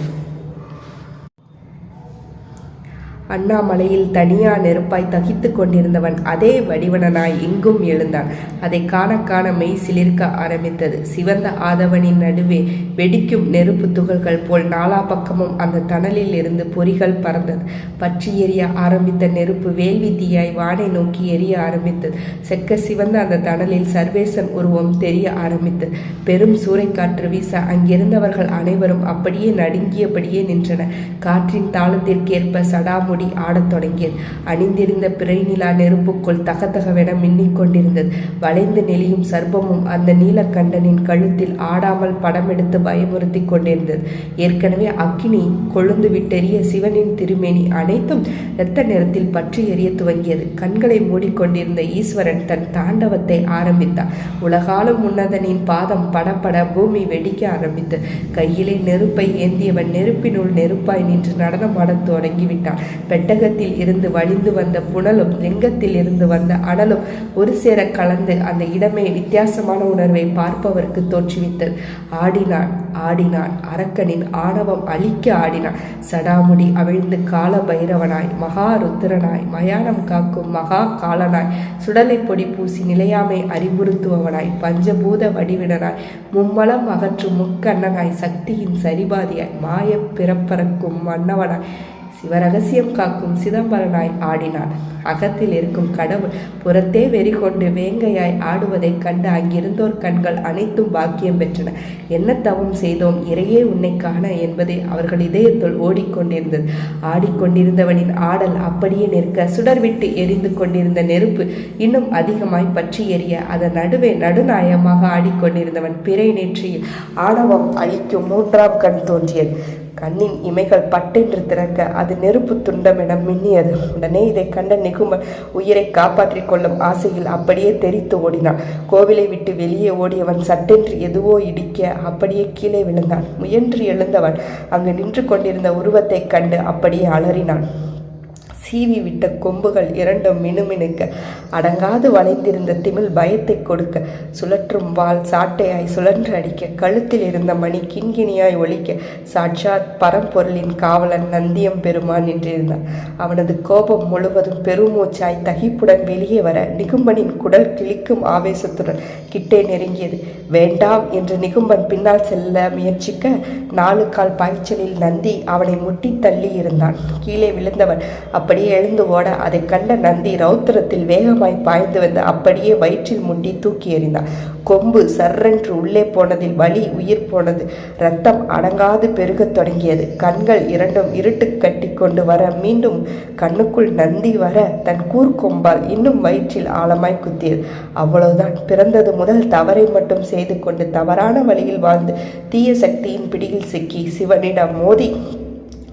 அண்ணாமலையில் தனியா நெருப்பாய் தகித்து கொண்டிருந்தவன் அதே வடிவனாய் எங்கும் எழுந்தான். அதை காண காண மெய் சிலிர்க்க ஆரம்பித்தது. சிவந்த ஆதவனின் நடுவே வெடிக்கும் நெருப்பு துகள்கள் போல் நாலா பக்கமும் அந்த தணலில் இருந்து பொறிகள் பறந்தது. பற்றி எரிய ஆரம்பித்த நெருப்பு வேள்வி தீயாய் வானை நோக்கி எரிய ஆரம்பித்தது. செக்க சிவந்த அந்த தணலில் சர்வேசன் உருவம் தெரிய ஆரம்பித்தது. பெரும் சூறைக்காற்று வீச அங்கிருந்தவர்கள் அனைவரும் அப்படியே நடுங்கியபடியே நின்றனர். காற்றின் தாளத்திற்கேற்ப சடாமுடி ஆடத் தொடங்கியது. அணிந்திருந்த பிறைநிலா நெருப்புக்குள் தகதகவென மின்னிக் கொண்டிருந்தது. வளைந்து நெளியும் சர்ப்பமும் அந்த நீலக்கண்டனின் கழுத்தில் ஆடாமல் படமெடுத்து பயமுறுத்தி கொண்டிருந்தது. ஏற்கனவே அக்கினி கொழுந்து விட்டெறிய சிவனின் திருமேனி அனைத்தும் இரத்த நிறத்தில் பற்றி எரிய துவங்கியது. கண்களை மூடிக்கொண்டிருந்த ஈஸ்வரன் தன் தாண்டவத்தை ஆரம்பித்தார். உலகாலும் உன்னதனின் பாதம் படப்பட பூமி வெடிக்க ஆரம்பித்தது. கையிலே நெருப்பை ஏந்தியவன் நெருப்பினுள் நெருப்பாய் நின்று நடனமாடத் தொடங்கிவிட்டான். பெட்டகத்தில் இருந்து வழிந்து வந்த புனலும் லிங்கத்தில் இருந்து வந்த அனலும் ஒரு சேர கலந்து அந்த இடமே வித்தியாசமான உணர்வை பார்ப்பவருக்கு தோற்றுவித்தது. ஆடினான் ஆடினான். அரக்கனின் ஆணவம் அழிக்க ஆடினான். சடாமுடி அவிழ்ந்து கால பைரவனாய் மகா ருத்திரனாய் மயானம் காக்கும் மகா காலனாய் சுடலை பொடி பூசி நிலையாமை அறிவுறுத்துபவனாய் பஞ்சபூத வடிவினனாய் மும்மலம் அகற்றும் முக்கண்ணனாய் சக்தியின் சரிபாதியாய் மாய பிறப்பறக்கும் மன்னவனாய் சிவரகசியம் காக்கும் சிதம்பரனாய் ஆடினான். அகத்தில் இருக்கும் கடவுள் புறத்தே வெறி கொண்டு வேங்கையாய் ஆடுவதைக் கண்டு அங்கிருந்தோர் கண்கள் அனைத்தும் பாக்கியம் பெற்றன. என்ன தவம் செய்தோம் இறையே உன்னை காண என்பதே அவர்கள் இதயத்துள் ஓடிக்கொண்டிருந்தது. ஆடிக்கொண்டிருந்தவனின் ஆடல் அப்படியே நிற்க சுடர்விட்டு எரிந்து கொண்டிருந்த நெருப்பு இன்னும் அதிகமாய் பற்றி எரிய அதன் நடுவே நடுநாயமாக ஆடிக்கொண்டிருந்தவன் பிறை நெற்றியில் ஆணவம் அழிக்கும் மூன்றாம் கண் தோன்றியது. கண்ணின் இமைகள் பட்டென்று திறக்க அது நெருப்பு துண்டமென மின்னியது. உடனே இதை கண்ட நிகுமன் உயிரை காப்பாற்றிக் கொள்ளும் ஆசையில் அப்படியே தெரித்து ஓடினான். கோவிலை விட்டு வெளியே ஓடியவன் சட்டென்று எதுவோ இடிக்க அப்படியே கீழே விழுந்தான். முயன்று எழுந்தவன் அங்கு நின்று கொண்டிருந்த உருவத்தை கண்டு அப்படியே அலறினான். சீவி விட்ட கொம்புகள் இரண்டும் மினுமினுக்க அடங்காது வளைந்திருந்த திமிழ் பயத்தை கொடுக்க சுழற்றும் வாள் சாட்டையாய் சுழன்று அடிக்க கழுத்தில் இருந்த மணி கிண்கிணியாய் ஒலிக்க சாட்சாத் பரம்பொருளின் காவலன் நந்தியம் பெருமான் நின்றிருந்தான். அவனது கோபம் முழுவதும் பெருமூச்சாய் தகிப்புடன் வெளியே வர நிகும்பனின் குடல் கிழிக்கும் ஆவேசத்துடன் கிட்டே நெருங்கியது. வேண்டாம் என்று நிகும்பன் பின்னால் செல்ல முயற்சிக்க 4 கால் பாய்ச்சலில் நந்தி அவனை முட்டி தள்ளி இருந்தான். கீழே விழுந்தவன் அப்படியே எழுந்து ஓட அதை கண்ட நந்தி ரௌத்திரத்தில் வேகமாய் பாய்ந்து வந்து அப்படியே வயிற்றில் முட்டி தூக்கி எறிந்தான். கொம்பு சர்ரென்று உள்ளே போனதில் வலி உயிர் போனது. இரத்தம் அடங்காது பெருகத் தொடங்கியது. கண்கள் இரண்டும் இருட்டு கட்டி கொண்டு வர மீண்டும் கண்ணுக்குள் நந்தி வர தன் கூர்கொம்பால் இன்னும் வயிற்றில் ஆழமாய் குத்தியது. அவ்வளவுதான். பிறந்தது முதல் தவறை மட்டும் செய்து கொண்டு தவறான வழியில் வாழ்ந்து தீய சக்தியின் பிடியில் சிக்கி சிவனிடம் மோதி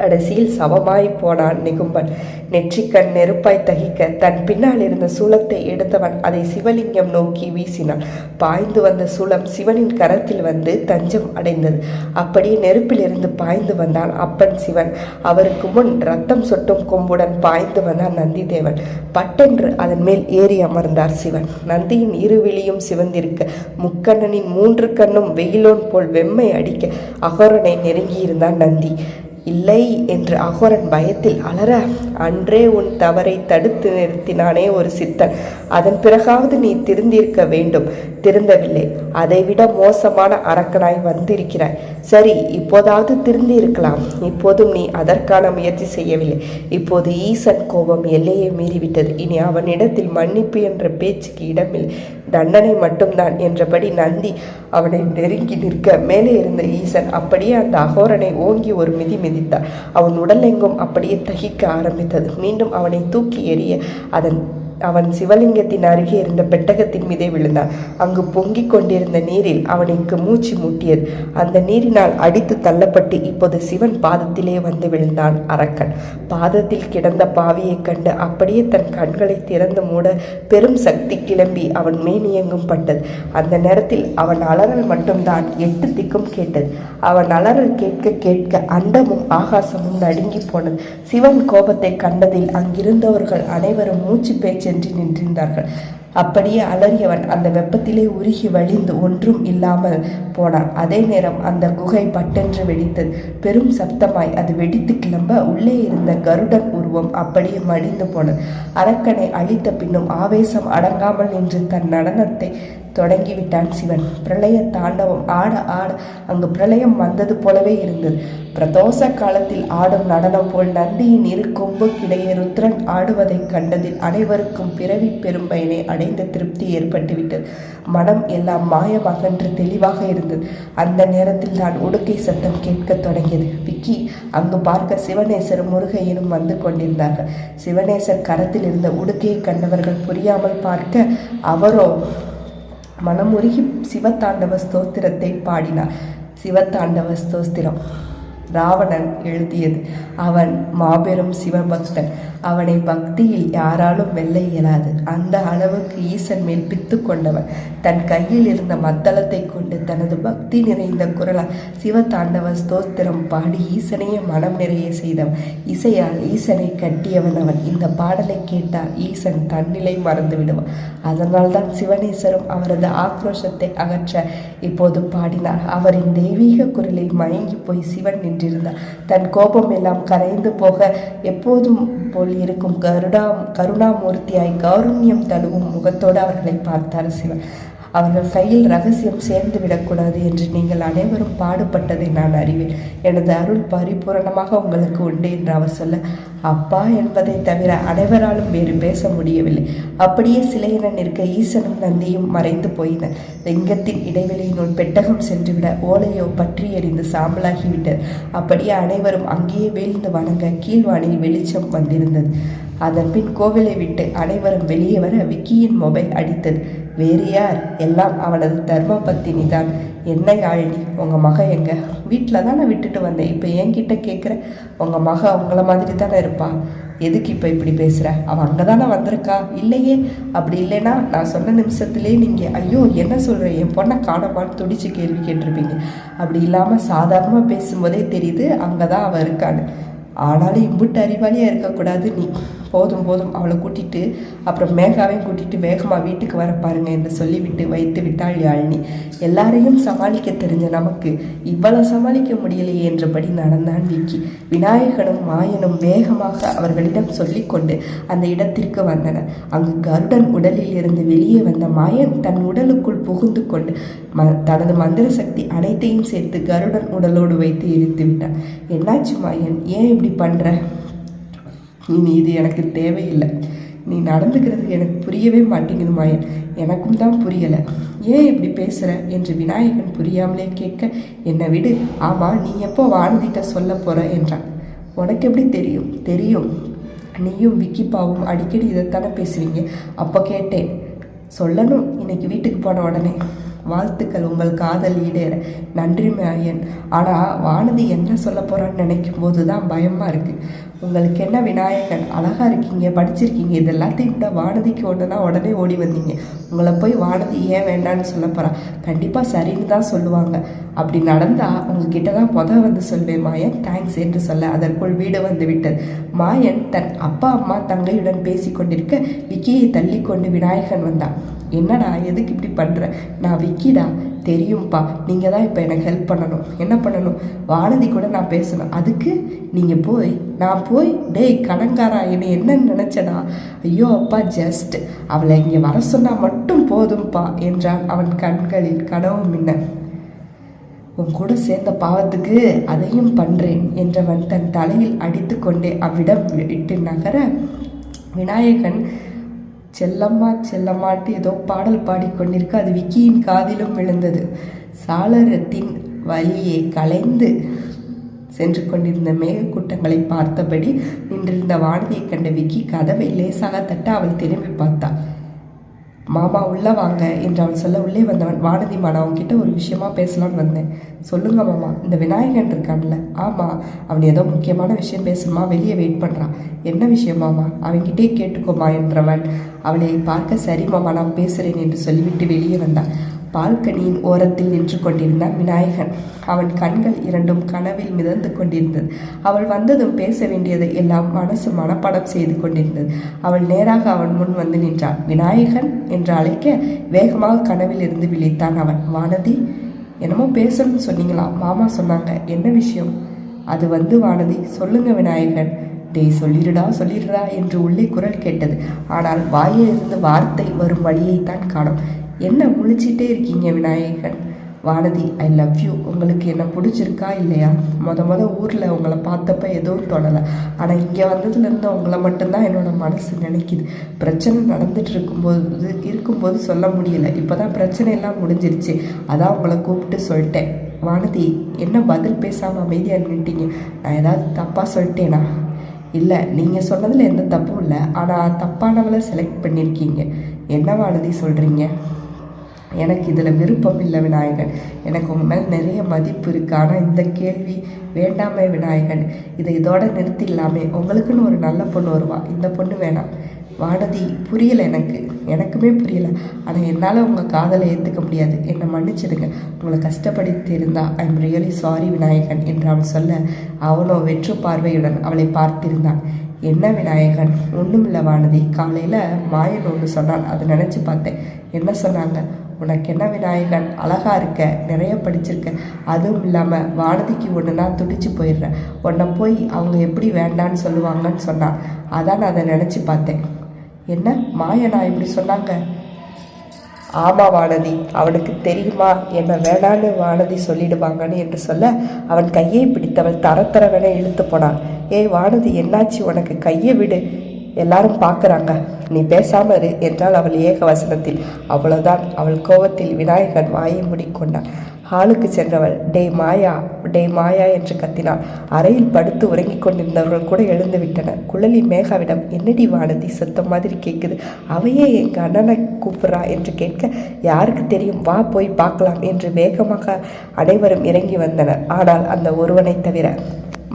கடைசியில் சமமாய் போனான் நிகும்பன். நெற்றிக்கண் நெருப்பாய் தகிக்க தன் பின்னால் இருந்த சூலத்தை எடுத்தவன் அதை சிவலிங்கம் நோக்கி வீசினான். பாய்ந்து வந்த சூலம் சிவனின் கரத்தில் வந்து தஞ்சம் அடைந்தது. அப்படியே நெருப்பிலிருந்து பாய்ந்து வந்தான் அப்பன் சிவன். அவருக்கு முன் ரத்தம் சொட்டும் கொம்புடன் பாய்ந்து வந்தான் நந்தி தேவன். பட்டென்று அதன் மேல் ஏறி அமர்ந்தார் சிவன். நந்தியின் இருவிழியும் சிவந்திருக்க முக்கண்ணனின் 3 கண்ணும் வெயிலோன் போல் வெம்மை அடிக்க அகோரனை நெருங்கியிருந்தான் நந்தி. இல்லை என்று அகோரன் பயத்தில் அலற, அன்றே உன் தவறை தடுத்து நிறுத்தினானே ஒரு சித்தன், அதன் பிறகாவது நீ திருந்திருக்க வேண்டும். திருந்தவில்லை. அதைவிட மோசமான அரக்கனாய் வந்திருக்கிறாய். சரி, இப்போதாவது திருந்தி இருக்கலாம். இப்போதும் நீ அதற்கான முயற்சி செய்யவில்லை. இப்போது ஈசன் கோபம் எல்லையை மீறிவிட்டது. இனி அவனிடத்தில் மன்னிப்பு என்ற பேச்சுக்கு இடமில்லை, தண்டனை மட்டும்தான் என்றபடி நந்தி அவனை நெருங்கி நிற்க மேலே இருந்த ஈசன் அப்படியே அந்த அகோரனை ஓங்கி ஒரு மிதி மிதித்தார். அவன் உடல் எங்கும் அப்படியே தகிக்க ஆரம்பித்தது. மீண்டும் அவனை தூக்கி எறிய அவன் சிவலிங்கத்தின் அருகே இருந்த பெட்டகத்தின் மீதே விழுந்தான். அங்கு பொங்கிக் கொண்டிருந்த நீரில் அவனுக்கு மூச்சு முட்டியது. அந்த நீரினால் அடித்து தள்ளப்பட்டு இப்போது சிவன் பாதத்திலே வந்து விழுந்தான் அரக்கன். பாதத்தில் கிடந்த பாவியை கண்டு அப்படியே தன் கண்களை திறந்து மூட பெரும் சக்தி கிளம்பி அவன் மேனியெங்கும் பட்டது. அந்த நேரத்தில் அவன் அலறல் மட்டும்தான் 8 திக்கும் கேட்டது. அவன் அலறல் கேட்க கேட்க அண்டமும் ஆகாசமும் நடுங்கி போனது. சிவன் கோபத்தை கண்டதில் அங்கிருந்தவர்கள் அனைவரும் மூச்சு பேச்சு சென்று நின்றிருந்தார்கள். அப்படியே அலறியவன் அந்த வெப்பத்திலே உருகி வழிந்து ஒன்றும் இல்லாமல் போனான். அதே நேரம் அந்த குகை பட்டென்று வெடித்தது. பெரும் சப்தமாய் அது வெடித்து கிளம்ப உள்ளே இருந்த கருடன் உருவம் அப்படியே மடிந்து போனது. அரக்கனை அழித்த பின்னும் ஆவேசம் அடங்காமல் நின்று தன் நடனத்தை தொடங்கிவிட்டான் சிவன். பிரளய தாண்டவம் ஆட ஆட அங்கு பிரளயம் வந்தது போலவே இருந்தது. பிரதோஷ காலத்தில் ஆடும் நடனம் போல் நந்தியின் இரு கொம்புக்கிடையே ருத்ரன் ஆடுவதைக் கண்டதில் அனைவருக்கும் பிறவி பெரும்பயனை அடைந்த திருப்தி ஏற்பட்டுவிட்டது. மனம் எல்லாம் மாயமகன்று தெளிவாக இருந்தது. அந்த நேரத்தில் தான் உடுக்கை சத்தம் கேட்கத் தொடங்கியது. விக்கி அங்கு பார்க்க சிவனேசரும் முருகையனும் வந்து கொண்டிருந்தார்கள். சிவனேசர் கரத்தில் இருந்த உடுக்கையை கண்டவர்கள் புரியாமல் பார்க்க, அவரோ மனமுருகி சிவதாண்டவ ஸ்தோத்திரத்தை பாடினார். சிவதாண்டவ ஸ்தோத்திரம் ராவணன் எழுதியது. அவன் மாபெரும் சிவபக்தன். அவனை பக்தியில் யாராலும் வெல்ல இயலாது. அந்த அளவுக்கு ஈசன் மேல் பித்து கொண்டவன். தன் கையில் இருந்த மத்தளத்தை கொண்டு தனது பக்தி நிறைந்த குரலால் சிவதாண்டவ ஸ்தோத்திரம் பாடி ஈசனையே மனம் நிறைய செய்தவன். இசையால் ஈசனை கட்டியவன் அவன். இந்த பாடலை கேட்டால் ஈசன் தன்னிலை மறந்து விடுவான். அதனால்தான் சிவனேசரும் அவரது ஆக்ரோஷத்தை அகற்ற இப்போது பாடினார். அவரின் தெய்வீக குரலில் மயங்கி போய் சிவன் நின்றிருந்தார். தன் கோபம் எல்லாம் கரைந்து போக எப்போதும் போல் இருக்கும் கருணாமூர்த்தியாய் கௌரண்யம் தழுவும் முகத்தோடு அவர்களை பார்த்தார் சிவன். அவர்கள் கையில் ரகசியம் சேர்ந்து விடக்கூடாது என்று நீங்கள் அனைவரும் பாடுபட்டதை நான் அறிவேன். எனது அருள் பரிபூரணமாக உங்களுக்கு உண்டு என்று அவர் சொல்ல, அப்பா என்பதை தவிர அனைவராலும் வேறு பேச முடியவில்லை. அப்படியே சிலையென நிற்க ஈசனும் நந்தியும் மறைந்து போயினர். லிங்கத்தின் இடைவெளியினுள் பெட்டகம் சென்றுவிட ஓலையோ பற்றி எறிந்து சாம்பலாகிவிட்டது. அப்படியே அனைவரும் அங்கேயே வீழ்ந்து வணங்க கீழ்வானில் வெளிச்சம் வந்திருந்தது. அதன் பின் கோவிலை விட்டு அனைவரும் வெளியே வர விக்கியின் மொபைல் அடித்தது. வேறு யார்? எல்லாம் அவனது தர்ம பத்தினி தான். என்ன யாழினி, உங்கள் மக எங்க? வீட்டில் தான் நான் விட்டுட்டு வந்தேன். இப்போ என்கிட்ட கேட்குற? உங்கள் மக அவங்கள மாதிரி தானே இருப்பா. எதுக்கு இப்போ இப்படி பேசுகிற? அவள் அங்கே தானே வந்திருக்கா? இல்லையே. அப்படி இல்லைன்னா நான் சொன்ன நிமிஷத்துலேயே நீங்கள் ஐயோ என்ன சொல்கிற, என் பொண்ணை காணமான்னு துடிச்சு கேள்வி கேட்டிருப்பீங்க. அப்படி இல்லாமல் சாதாரணமாக பேசும்போதே தெரியுது அங்கே தான் அவள் இருக்கான்னு. ஆனாலும் இம்புட்டு அறிவாளியாக இருக்கக்கூடாது நீ. போதும் போதும், அவளை கூட்டிட்டு அப்புறம் மேகாவையும் கூட்டிட்டு வேகமாக வீட்டுக்கு வர பாருங்க என்று சொல்லிவிட்டு வைத்து விட்டாள் யாழினி. எல்லாரையும் சமாளிக்க தெரிஞ்ச நமக்கு இவ்வளவு சமாளிக்க முடியலையே என்றபடி நடந்தான் விக்கி. விநாயகனும் மாயனும் வேகமாக அவர்களிடம் சொல்லிக்கொண்டு அந்த இடத்திற்கு வந்தனர். அங்கு கருடன் உடலில் இருந்து வெளியே வந்த மாயன் தன் உடலுக்குள் புகுந்து கொண்டு தனது மந்திர சக்தி அனைத்தையும் சேர்த்து கருடன் உடலோடு வைத்து எரித்து விட்டான். என்னாச்சு மாயன், ஏன் இப்படி பண்ற? நீ இது எனக்கு தேவையில்லை. நீ நடந்துக்கிறது எனக்கு புரியவே மாட்டேங்குது மாயன். எனக்கும் தான் புரியலை. ஏன் இப்படி பேசுகிற என்று விநாயகன் புரியாமலே கேட்க, என்னை விடு. ஆமாம், நீ எப்போ வானதிட்ட சொல்ல போகிற என்றான். உனக்கு எப்படி தெரியும்? தெரியும், நீயும் விக்கிப்பாவும் அடிக்கடி இதைத்தானே பேசுவீங்க. அப்போ கேட்டேன். சொல்லணும் இன்னைக்கு வீட்டுக்கு போன உடனே. வாழ்த்துக்கள், உங்கள் காதல் ஈடேற. நன்றி மாயன். ஆனால் வானதி என்ன சொல்ல போகிறான்னு நினைக்கும் போது தான் பயமாக இருக்குது. உங்களுக்கு என்ன விநாயகன், அழகாக இருக்கீங்க, படிச்சிருக்கீங்க, இது எல்லாத்தையும் விட வானதிக்கு ஒன்றுனா உடனே ஓடி வந்தீங்க. உங்களை போய் வானதி ஏன் வேண்டான்னு சொல்ல போகிறா? கண்டிப்பாக சரின்னு தான் சொல்லுவாங்க. அப்படி நடந்தால் உங்ககிட்ட தான் வந்து சொல்வேன் மாயன், தேங்க்ஸ் என்று சொல்ல அதற்குள் வீடு வந்து விட்டது. மாயன் தன் அப்பா அம்மா தங்கையுடன் பேசி கொண்டிருக்க விக்கியை தள்ளி கொண்டு விநாயகன் வந்தான். என்னடா, எதுக்கு இப்படி பண்ணுற? நான் விக்கிடா. தெரியும்ப்பா, நீங்கள் தான் இப்போ எனக்கு ஹெல்ப் பண்ணணும். என்ன பண்ணணும்? வானதி கூட நான் பேசணும். அதுக்கு நீங்கள் போய் நான் போய் டேய் கடங்காரா, என்னை என்னன்னு நினச்சடா? ஐயோ அப்பா, ஜஸ்ட் அவளை இங்கே வர சொன்னால் மட்டும் போதும்ப்பா என்றான் அவன் கண்களில் கனவு மின்ன. உன் கூட சேர்ந்த பாவத்துக்கு அதையும் பண்ணுறேன் என்றவன் தன் தலையில் அடித்து கொண்டே அவ்விடம் விட்டு நகர விநாயகன் செல்லம்மா செல்லம்மாட்டு ஏதோ பாடல் பாடிக்கொண்டிருக்க அது விக்கியின் காதிலும் விழுந்தது. சாளரத்தின் வழியே கலைந்து சென்று கொண்டிருந்த மேகக்கூட்டங்களை பார்த்தபடி நின்றிருந்த வானதியை கண்ட விக்கி கதவை லேசாக தட்ட அவள் திரும்பி பார்த்தாள். மாமா உள்ளே வாங்க என்று அவன் சொல்ல உள்ளே வந்தவன், வானதிமா, நான் அவன்கிட்ட ஒரு விஷயமா பேசலான்னு வந்தேன். சொல்லுங்க மாமா. இந்த விநாயகன் இருக்கான்ல? ஆமாம், அவன் ஏதோ முக்கியமான விஷயம் பேசணுமா, வெளியே வெயிட் பண்ணுறான். என்ன விஷயம் மாமா? அவன்கிட்டே கேட்டுக்கோமா என்றவன் அவளை பார்க்க, சரி மாமா நான் பேசுகிறேன் என்று சொல்லிவிட்டு வெளியே வந்தான். பால்கனியின் ஓரத்தில் நின்று கொண்டிருந்தான் விநாயகன். அவன் கண்கள் இரண்டும் கனவில் மிதந்து கொண்டிருந்தது. அவள் வந்ததும் பேச வேண்டியதை எல்லாம் மனசு மனப்பாடம் செய்து கொண்டிருந்தது. அவள் நேராக அவன் முன் வந்து நின்றாள். விநாயகன் என்று அழைக்க வேகமாக கனவில் இருந்து விழித்தான் அவன். வானதி, என்னமோ பேசணும்னு சொன்னீங்களா? மாமா சொன்னாங்க. என்ன விஷயம்? அது வானதி, சொல்லுங்க விநாயகன். டேய், சொல்லிடுடா என்று உள்ளே குரல் கேட்டது. ஆனால் வாயிலிருந்து வார்த்தை வரும் வழியைத்தான் காணோம். என்ன முழிச்சிட்டே இருக்கீங்க Vinayagan? Vanathi, I love you. உங்களுக்கு என்ன பிடிச்சிருக்கா இல்லையா? முத ஊரில் உங்களை பார்த்தப்ப எதுவும் தொடலை. ஆனால் இங்கே வந்ததுலேருந்து உங்களை மட்டும்தான் என்னோட மனசு நினைக்குது. பிரச்சனை நடந்துட்டு இருக்கும்போது சொல்ல முடியல. இப்போ தான் பிரச்சனை எல்லாம் முடிஞ்சிருச்சு. அதான் உங்களை கூப்பிட்டு சொல்லிட்டேன். வானதி, என்ன பதில் பேசாமல் அமைதியாக நின்றுட்டீங்க? நான் ஏதாவது தப்பாக சொல்லிட்டேனா? இல்லை, நீங்கள் சொன்னதில் எந்த தப்பும் இல்லை. ஆனால் தப்பானவளை செலக்ட் பண்ணியிருக்கீங்க. என்ன வானதி சொல்கிறீங்க? எனக்கு இதில் விருப்பம் இல்லை விநாயகன். எனக்கு உங்கள் மேலே நிறைய மதிப்பு இருக்குது. ஆனால் இந்த கேள்வி வேண்டாமே விநாயகன். இதோட நிறுத்திடலாமே. உங்களுக்குன்னு ஒரு நல்ல பொண்ணு வருவா. இந்த பொண்ணு வேணாம். வானதி, புரியலை. எனக்குமே புரியலை. ஆனால் என்னால் உங்கள் காதலை ஏற்றுக்க முடியாது. என்னை மன்னிச்சிடுங்க. உங்களை கஷ்டப்படுத்தி இருந்தா I am really sorry Vinayagan என்று அவன் சொல்ல, அவனோ வெற்று பார்வையுடன் அவளை பார்த்திருந்தான். என்ன விநாயகன்? ஒன்றுமில்லை வானதி. காலையில் மாயன் ஒன்று சொன்னான், அதை நினச்சி பார்த்தேன். என்ன சொன்னாங்க? உனக்கு என்ன விநாயகன், அழகாக இருக்க, நிறைய படிச்சிருக்க, அதுவும் இல்லாமல் வானதிக்கு ஒன்றுனா துடிச்சு போயிடுறேன். உன்னை போய் அவங்க எப்படி வேண்டான்னு சொல்லுவாங்கன்னு சொன்னான். அதான் நான் அதை நினச்சி பார்த்தேன். என்ன மாயனா இப்படி சொன்னாங்க? ஆமாம் வானதி, அவனுக்கு தெரியுமா என்ன வேணான்னு வானதி சொல்லிடுவாங்கன்னு என்று சொல்ல, அவன் கையை பிடித்தவள் தரத்தரவென இழுத்து போனான். ஏய் வானதி, என்னாச்சு உனக்கு? கையை விடு, எல்லாரும் பார்க்குறாங்க, நீ பேசாம இரு என்றால் அவள் ஏக வசனத்தில். அவ்வளவுதான். அவள் கோபத்தில் விநாயகன் வாயை மூடிக்கொண்டான். ஹாலுக்கு சென்றவள் டே மாயா என்று கத்தினாள். அறையில் படுத்து உறங்கிக் கொண்டிருந்தவர்கள் கூட எழுந்து விட்டனர். குழலி மேகாவிடம், என்னடி வானதி சத்தம் மாதிரி கேட்குது, அவையே எங்கள் அண்ணனை கூப்பிட்றா என்று கேட்க, யாருக்கு தெரியும், வா போய் பார்க்கலாம் என்று வேகமாக அனைவரும் இறங்கி வந்தனர். ஆனால் அந்த ஒருவனை தவிர.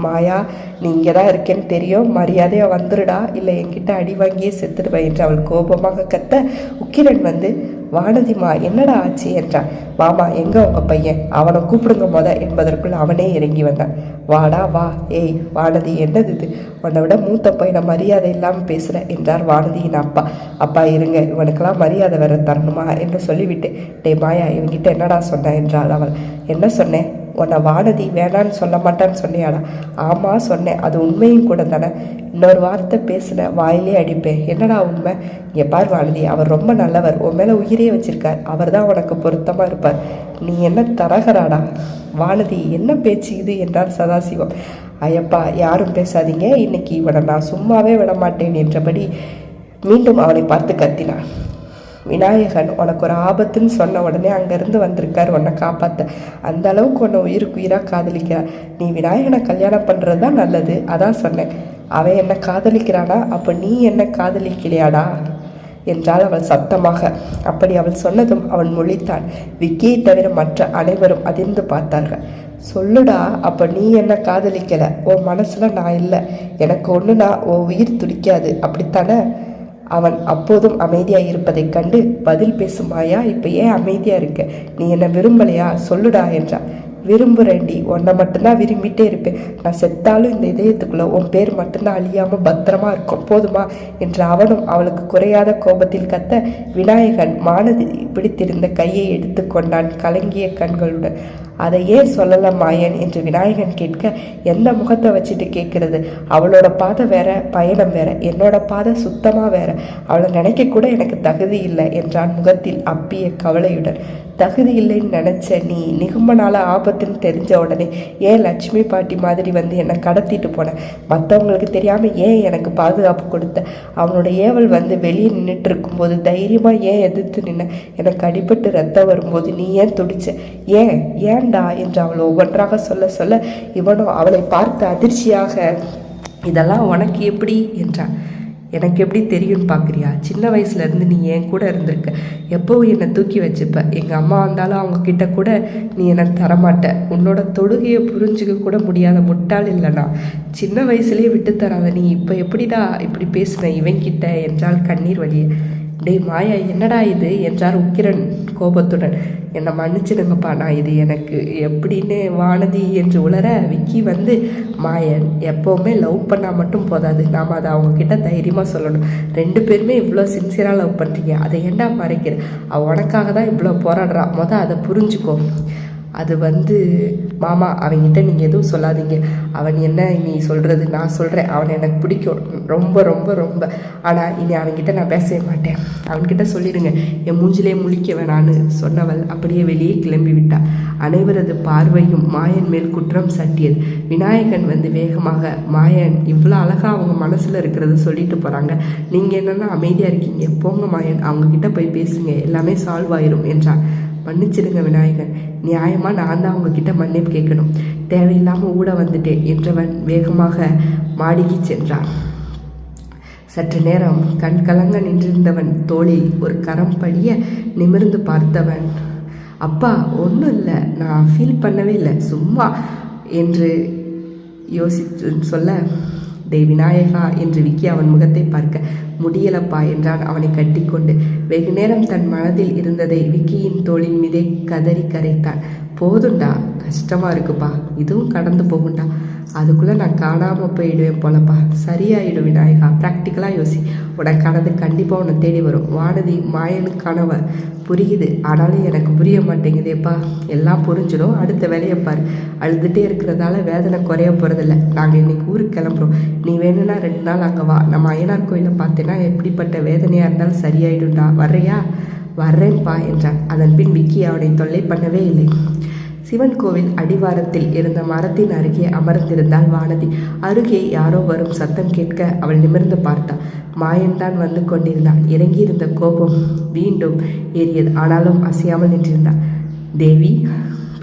மாயா, நீ இங்கே தான் இருக்கேன்னு தெரியும், மரியாதையாக வந்துடுடா, இல்லை என்கிட்ட அடி வாங்கியே செத்துடுவேன் என்று அவள் கோபமாக கத்த, உக்கிரன் வந்து, வானதிமா என்னடா ஆச்சு என்றான். வாமா, எங்கே உங்கள் பையன், அவனை கூப்பிடுங்க என்பதற்குள் அவனே இறங்கி வந்தான். வாடா வா. ஏய் வானதி, என்னது இது, உன்னை விட மூத்த பையனை மரியாதை இல்லாமல் பேசுகிற என்றார் வானதியின் அப்பா. அப்பா இருங்க, இவனுக்கெல்லாம் மரியாதை வேற தரணுமா என்று சொல்லிவிட்டு, டே மாயா, இவங்கிட்ட என்னடா சொன்ன என்றாள் அவள். என்ன சொன்னேன்? உன்னை வானதி வேணான்னு சொல்ல மாட்டான்னு சொன்னியாடா? ஆமாம் சொன்னேன், அது உண்மையும் கூட தானே. இன்னொரு வார்த்தை பேசின வாயிலே அடிப்பேன். என்னடா உண்மை? இங்கே பார் வானதி, அவர் ரொம்ப நல்லவர், உன் மேலே உயிரே வச்சிருக்கார், அவர் தான் உனக்கு பொருத்தமாக இருப்பார். நீ என்ன தரகராடா? வானதி, என்ன பேச்சு இது என்றார் சதாசிவம். ஐயப்பா, யாரும் பேசாதீங்க, இன்னைக்கு இவனை நான் சும்மாவே விட மாட்டேன் என்றபடி மீண்டும் அவனை பார்த்து கத்தினான். விநாயகன், உனக்கு ஒரு ஆபத்துன்னு சொன்ன உடனே அங்கேருந்து வந்திருக்கார் உன்னை காப்பாற்ற. அந்த அளவுக்கு உன்னை உயிருக்கு உயிராக காதலிக்கிறார். நீ விநாயகனை கல்யாணம் பண்ணுறது தான் நல்லது, அதான் சொன்னேன். அவன் என்னை காதலிக்கிறானா? அப்போ நீ என்ன காதலிக்கலையாடா என்றாள் அவள் சத்தமாக. அப்படி அவள் சொன்னதும் அவன் முழித்தான். விக்கியை தவிர மற்ற அனைவரும் அதிர்ந்து பார்த்தார்கள். சொல்லுடா, அப்போ நீ என்ன காதலிக்கலை? உன் மனசில் நான் இல்லை, எனக்கு ஒன்றுனா உன் உயிர் துடிக்காது, அப்படித்தானே? அவன் அப்போதும் அமைதியாக இருப்பதைக் கண்டு, பதில் பேசும் மாயா, இப்போ ஏன் அமைதியாக இருக்க? நீ என்னை விரும்பலையா? சொல்லுடா என்றான். விரும்புகிறேன்டி, உன்னை மட்டும்தான் விரும்பிட்டே இருப்பேன். நான் செத்தாலும் இந்த இதயத்துக்குள்ளே உன் பேர் மட்டும்தான் அழியாமல் பத்திரமா இருக்கும், போதுமா என்று அவனும் அவளுக்கு குறையாத கோபத்தில் கத்த, விநாயகன் மானதி பிடித்திருந்த கையை எடுத்து கொண்டான் கலங்கிய கண்களுடன். அதை ஏன் சொல்லல மாயன் என்று விநாயகன் கேட்க, எந்த முகத்தை வச்சுட்டு கேட்கறது? அவளோட பாதை வேற, பயணம் வேற, என்னோட பாதை சுத்தமாக வேற. அவளை நினைக்க கூட எனக்கு தகுதி இல்லை என்றான் முகத்தில் அப்பிய கவலையுடன். தகுதி இல்லைன்னு நினச்ச நீ நிகும்பனால ஆபத்துன்னு தெரிஞ்ச உடனே ஏன் லட்சுமி பாட்டி மாதிரி வந்து என்னை கடத்திட்டு போனேன்? மற்றவங்களுக்கு தெரியாமல் ஏன் எனக்கு பாதுகாப்பு கொடுத்த? அவனோட ஏவல் வந்து வெளியே நின்றுட்டு இருக்கும்போது தைரியமாக ஏன் எதிர்த்து நின்ன? எனக்கு அடிபட்டு ரத்தம் வரும்போது நீ ஏன் துடிச்ச? ஏன்டா என்று அவள் ஒவ்வொன்றாக சொல்ல சொல்ல இவனும் அவளை பார்த்து அதிர்ச்சியாக, இதெல்லாம் உனக்கு எப்படி என்றான். எனக்கு எப்படி தெரியும்னு பார்க்குறியா? சின்ன வயசுலேருந்து நீ என் கூட இருந்திருக்க, எப்போவும் என்னை தூக்கி வச்சுப்ப. எங்கள் அம்மா வந்தாலும் அவங்கக்கிட்ட கூட நீ என்னை தரமாட்ட. உன்னோட தொடுகையை புரிஞ்சுக்க கூட முடியாத முட்டாள் இல்லைனா? சின்ன வயசுலேயே விட்டு தராத நீ இப்போ எப்படிடா இப்படி பேசுன இவன்கிட்ட என்றால் கண்ணீர் வழியே. டேய் மாயா, என்னடா இது என்றார் உக்கிரன் கோபத்துடன். என்னை மன்னிச்சிடுங்கப்பா, நான் இது எனக்கு எப்படின்னு வானதி என்று உளர விக்கி வந்து, மாயன் எப்போவுமே லவ் பண்ணால் மட்டும் போதாது, நாம் அதை அவங்கக்கிட்ட தைரியமாக சொல்லணும். 2 பேருமே இவ்வளோ சின்சியராக லவ் பண்ணுறீங்க, அதை ஏன்டா மறைக்கிற? அவள் உனக்காக தான் இவ்வளோ போராடுறா, அதை புரிஞ்சுக்கோ. அது மாமா, அவன்கிட்ட நீங்கள் எதுவும் சொல்லாதீங்க. அவன் என்ன நீ சொல்கிறது, நான் சொல்கிறேன். அவனை எனக்கு பிடிக்கும், ரொம்ப ரொம்ப ரொம்ப. ஆனால் இனி அவன்கிட்ட நான் பேசவே மாட்டேன். அவன்கிட்ட சொல்லிடுங்க, என் மூஞ்சிலே முழிக்க வேணான்னு சொன்னவள் அப்படியே வெளியே கிளம்பி விட்டாள். அனைவரது பார்வையும் மாயன் மேல் குற்றம் சாட்டியது. விநாயகன் வேகமாக, மாயன் இவ்வளோ அழகாக அவங்க மனசில் இருக்கிறத சொல்லிட்டு போகிறாங்க, நீங்கள் என்னென்னா அமைதியாக இருக்கீங்க, போங்க மாயன், அவங்கக்கிட்ட போய் பேசுங்க, எல்லாமே சால்வ் ஆயிரும் என்றான். மன்னிச்சிடுங்க விநாயகன், நியாயமாக நான் தான் அவங்கக்கிட்ட மன்னிப்பு கேட்கணும், தேவையில்லாமல் ஊட வந்துட்டேன் என்றவன் வேகமாக மாடிக்கு சென்றான். சற்று நேரம் கண் கலங்க நின்றிருந்தவன் தோளில் ஒரு கரம் படிய நிமிர்ந்து பார்த்தவன், அப்பா ஒன்றும் இல்லை, நான் ஃபீல் பண்ணவே இல்லை, சும்மா என்று யோசித்து சொல்ல, டேய் விநாயகா என்று விக்கி அவன் முகத்தை பார்க்க, முடியலப்பா என்றான் அவனை கட்டிக்கொண்டு. வெகு நேரம் தன் மனதில் இருந்ததை விக்கியின் தோளின் மீதே கதறி கரைத்தான். போதுண்டா, கஷ்டமாக இருக்குப்பா, இதுவும் கடந்து போகுண்டா, அதுக்குள்ளே நான் காணாமல் போயிடுவேன் போலப்பா, சரியாயிடும் விநாயகா, ப்ராக்டிக்கலாக யோசி, உனக்கானது கண்டிப்பாக உன்னை தேடி வரும். வானதி மாயனுக்கானவ புரியுது, ஆனாலும் எனக்கு புரிய மாட்டேங்குதேப்பா. எல்லாம் புரிஞ்சிடும், அடுத்த வேலையை பாரு. அழுதுகிட்டே இருக்கிறதால வேதனை குறைய போகிறதில்ல. நாங்கள் இன்னைக்கு ஊருக்கு கிளம்புறோம், நீ வேணும்னா 2 நாள் அங்கே வா, நம்ம அய்யனார் கோயிலை பார்த்தேன்னா எப்படிப்பட்ட வேதனையாக இருந்தாலும் சரியாயிடும்டா, வர்றையா? வர்றேன்ப்பா என்றான். அதன் பின் விக்கி அவனை தொல்லை பண்ணவே இல்லை. சிவன் கோவில் அடிவாரத்தில் இருந்த மரத்தின் அருகே அமர்ந்திருந்தாள் வானதி. அருகே யாரோ வரும் சத்தம் கேட்க அவள் நிமிர்ந்து பார்த்தாள். மாயன்தான் வந்து கொண்டிருந்தான். இறங்கியிருந்த கோபம் மீண்டும் ஏறியது. ஆனாலும் அசையாமல் நின்றிருந்தாள். தேவி,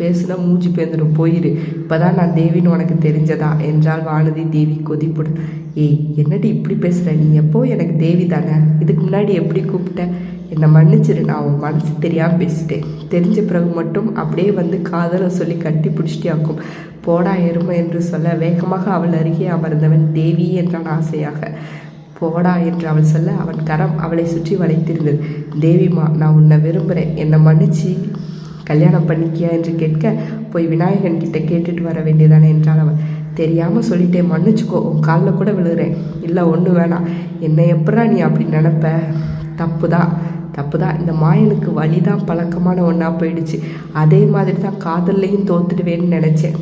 பேசுனா மூஞ்சி பேந்துடும், போயிரு, இப்போதான் நான் தேவின்னு உனக்கு தெரிஞ்சதா என்றாள் வானதி தேவி கொதிப்புடன். ஏய், என்னடி இப்படி பேசுகிற? நீ எப்போ எனக்கு தேவி தானே, இதுக்கு முன்னாடி எப்படி கூப்பிட்ட? என்னை மன்னிச்சிரு, நான் உன் மனசு தெரியாமல் பேசிட்டேன். தெரிஞ்ச பிறகு மட்டும் அப்படியே காதலை சொல்லி கட்டி பிடிச்சிட்டியாக்கும். போடா எருமை என்று சொல்ல வேகமாக அவள் அருகே அமர்ந்தவன் தேவி என்றான் ஆசையாக. போடா என்று அவள் சொல்ல அவன் கரம் அவளை சுற்றி வளைத்திருந்தது. தேவிமா, நான் உன்னை விரும்புகிறேன், என்னை மன்னிச்சு கல்யாணம் பண்ணிக்கியா என்று கேட்க, போய் விநாயகன் கிட்ட கேட்டுட்டு வர வேண்டியதானே என்றாள் அவள். தெரியாமல் சொல்லிட்டேன், மன்னிச்சுக்கோ, உன் காலில் கூட விழுகிறேன். இல்லை ஒன்றும் வேணாம், என்னை எப்படா நீ அப்படி நினப்ப? தப்பு தான். இந்த மாயனுக்கு வழிதான் பழக்கமான ஒன்றா போயிடுச்சு. அதே மாதிரி தான் காதல்லையும் தோத்துடுவேன்னு நினச்சேன்.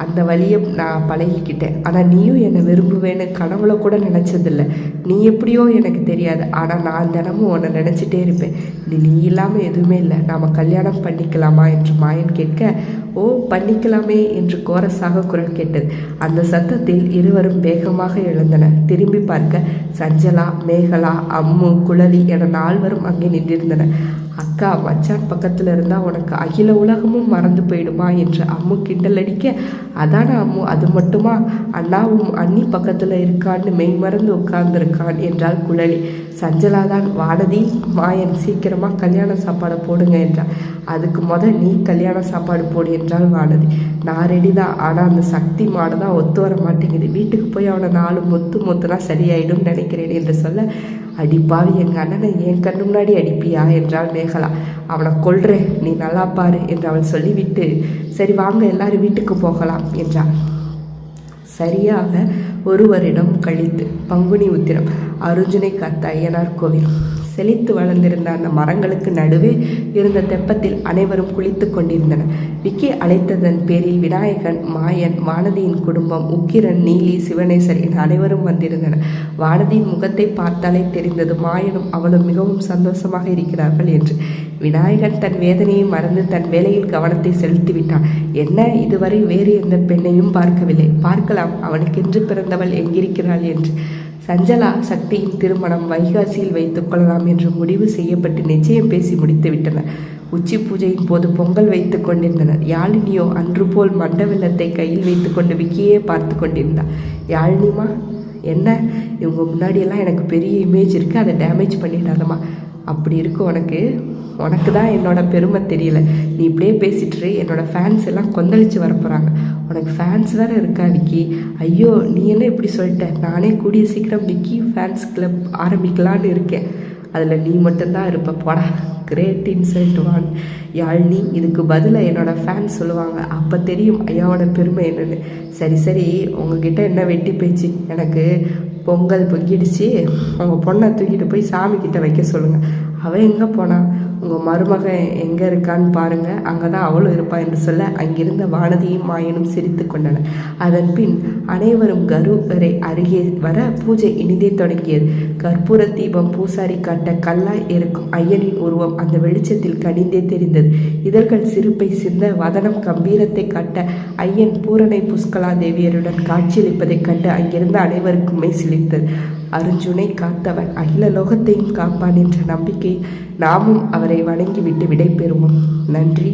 அந்த வழியை நான் பழகிக்கிட்டேன். ஆனால் நீயும் என்னை விரும்புவேன்னு கனவுல கூட நினச்சதில்லை. நீ எப்படியோ எனக்கு தெரியாது, ஆனால் நான் தினமும் உன்னை நினச்சிட்டே இருப்பேன். நீ இல்லாமல் எதுவுமே இல்லை, நாம் கல்யாணம் பண்ணிக்கலாமா என்று மாயன் கேட்க, ஓ பண்ணிக்கலாமே என்று கோரஸாக குரல் கேட்டது. அந்த சத்தத்தில் இருவரும் வேகமாக எழுந்தனர். திரும்பி பார்க்க சஞ்சலா, மேகலா, அம்மு, குழலி என 4வரும் அங்கே நின்றிருந்தனர். அக்கா, மச்சான் பக்கத்தில் இருந்தால் உனக்கு அகில உலகமும் மறந்து போயிடுமா என்று அம்மு கிண்டல் அடிக்க, அதான அம்மு, அது மட்டுமா? அண்ணாவும் அண்ணி பக்கத்தில் இருக்கான்னு மெய் மறந்து உட்கார்ந்துருக்கான் என்றாள் குழலி. சஞ்சலாதான், வானதி, மாயன் சீக்கிரமாக கல்யாண சாப்பாடை போடுங்க என்றாள். அதுக்கு நீ கல்யாண சாப்பாடு போடு என்றாள் வானதி. நான் ரெடி தான், ஆனால் அந்த சக்தி மாடு தான் ஒத்து வர மாட்டேங்குது. வீட்டுக்கு போய் அவனை 4 மொத்துனா சரியாயிடும் நினைக்கிறேன் என்று சொல்ல, அடிப்பாவி, எங்கள் அண்ணனை என் கண்ணு முன்னாடி அடிப்பியா என்றாள் மேகலா. அவனை கொல்றேன், நீ நல்லா பாரு என்று அவள் சொல்லிவிட்டு, சரி வாங்க எல்லாரும் வீட்டுக்கு போகலாம் என்றாள். சரியாக 1 வருடம் கழித்து பங்குனி உத்திரம், அருஞ்சுனை காத்த அய்யனார் கோவில். செழித்து வளர்ந்திருந்த அந்த மரங்களுக்கு நடுவே இருந்த தெப்பத்தில் அனைவரும் குளித்து கொண்டிருந்தனர். விக்கி அழைத்ததன் பேரில் விநாயகன், மாயன், வானதியின் குடும்பம், உக்கிரன், நீலி, சிவனேசர் என அனைவரும் வந்திருந்தனர். வானதியின் முகத்தை பார்த்தாலே தெரிந்தது மாயனும் அவளும் மிகவும் சந்தோஷமாக இருக்கிறார்கள் என்று. விநாயகன் தன் வேதனையை மறந்து தன் வேலையில் கவனத்தை செலுத்திவிட்டான். என்ன, இதுவரை வேறு எந்த பெண்ணையும் பார்க்கவில்லை, பார்க்கலாம், அவனுக்கென்று பிறந்தவள் எங்கிருக்கிறாள் என்று. சஞ்சலா சக்தியின் திருமணம் வைகாசியில் வைத்துக் கொள்ளலாம் என்று முடிவு செய்யப்பட்டு நிச்சயம் பேசி முடித்து விட்டனர். உச்சி பூஜையின் போது பொங்கல் வைத்து கொண்டிருந்தனர். யாழினியோ அன்று போல் மண்ட வெள்ளத்தை கையில் வைத்து கொண்டு விக்கியே பார்த்து கொண்டிருந்தார். யாழினிமா, என்ன, இவங்க முன்னாடியெல்லாம் எனக்கு பெரிய இமேஜ் இருக்குது, அதை டேமேஜ் பண்ணிடாதம்மா. அப்படி இருக்கு உனக்கு தான் என்னோட பெருமை தெரியல. நீ இப்படியே பேசிட்டு என்னோடய ஃபேன்ஸ் எல்லாம் கொந்தளிச்சு வரப்போகிறாங்க. உனக்கு ஃபேன்ஸ் வேறு இருக்கா விக்கி? ஐயோ, நீ என்ன இப்படி சொல்லிட்ட? நானே கூடிய சீக்கிரம் விக்கி ஃபேன்ஸ் கிளப் ஆரம்பிக்கலான்னு இருக்கேன். அதில் நீ மட்டும்தான் இருப்ப, போடா, கிரேட் இன்சல்ட் வான் யாழ்னி. இதுக்கு பதிலாக என்னோடய ஃபேன்ஸ் சொல்லுவாங்க. அப்போ தெரியும் ஐயாவோட பெருமை என்னன்னு. சரி சரி, உங்ககிட்ட என்ன வெட்டி பேச்சு? எனக்கு பொங்கல் பொங்கிடுச்சு, உங்கள் பொண்ணை தூக்கிட்டு போய் சாமிக்கிட்ட வைக்க சொல்லுங்கள். அவள் எங்கே போனா? உங்கள் மருமகன் எங்கே இருக்கான்னு பாருங்கள், அங்கே தான் அவளும் இருப்பா என்று சொல்ல அங்கிருந்த வானதியும் மாயனும் சிரித்து கொண்டனர். அதன் பின் அனைவரும் கருவறை அருகே வர பூஜை இனிதே தொடங்கியது. கற்பூர தீபம் பூசாரி காட்ட கல்லாய் இருக்கும் ஐயனின் உருவம் அந்த வெளிச்சத்தில் கனிந்தே தெரிந்தது. இதழ்கள் சிரிப்பை சிந்த, வதனம் கம்பீரத்தை காட்ட ஐயன் பூரணை புஷ்கலா தேவியருடன் காட்சியளிப்பதைக் கண்டு அங்கிருந்த அனைவருக்குமே சிலிர்த்தது. அருஞ்சுனை காத்தவன் அகில லோகத்தையும் காப்பான் என்ற நம்பிக்கை நாமும் அவரை வணங்கிவிட்டு விடை பெறுவோம். நன்றி.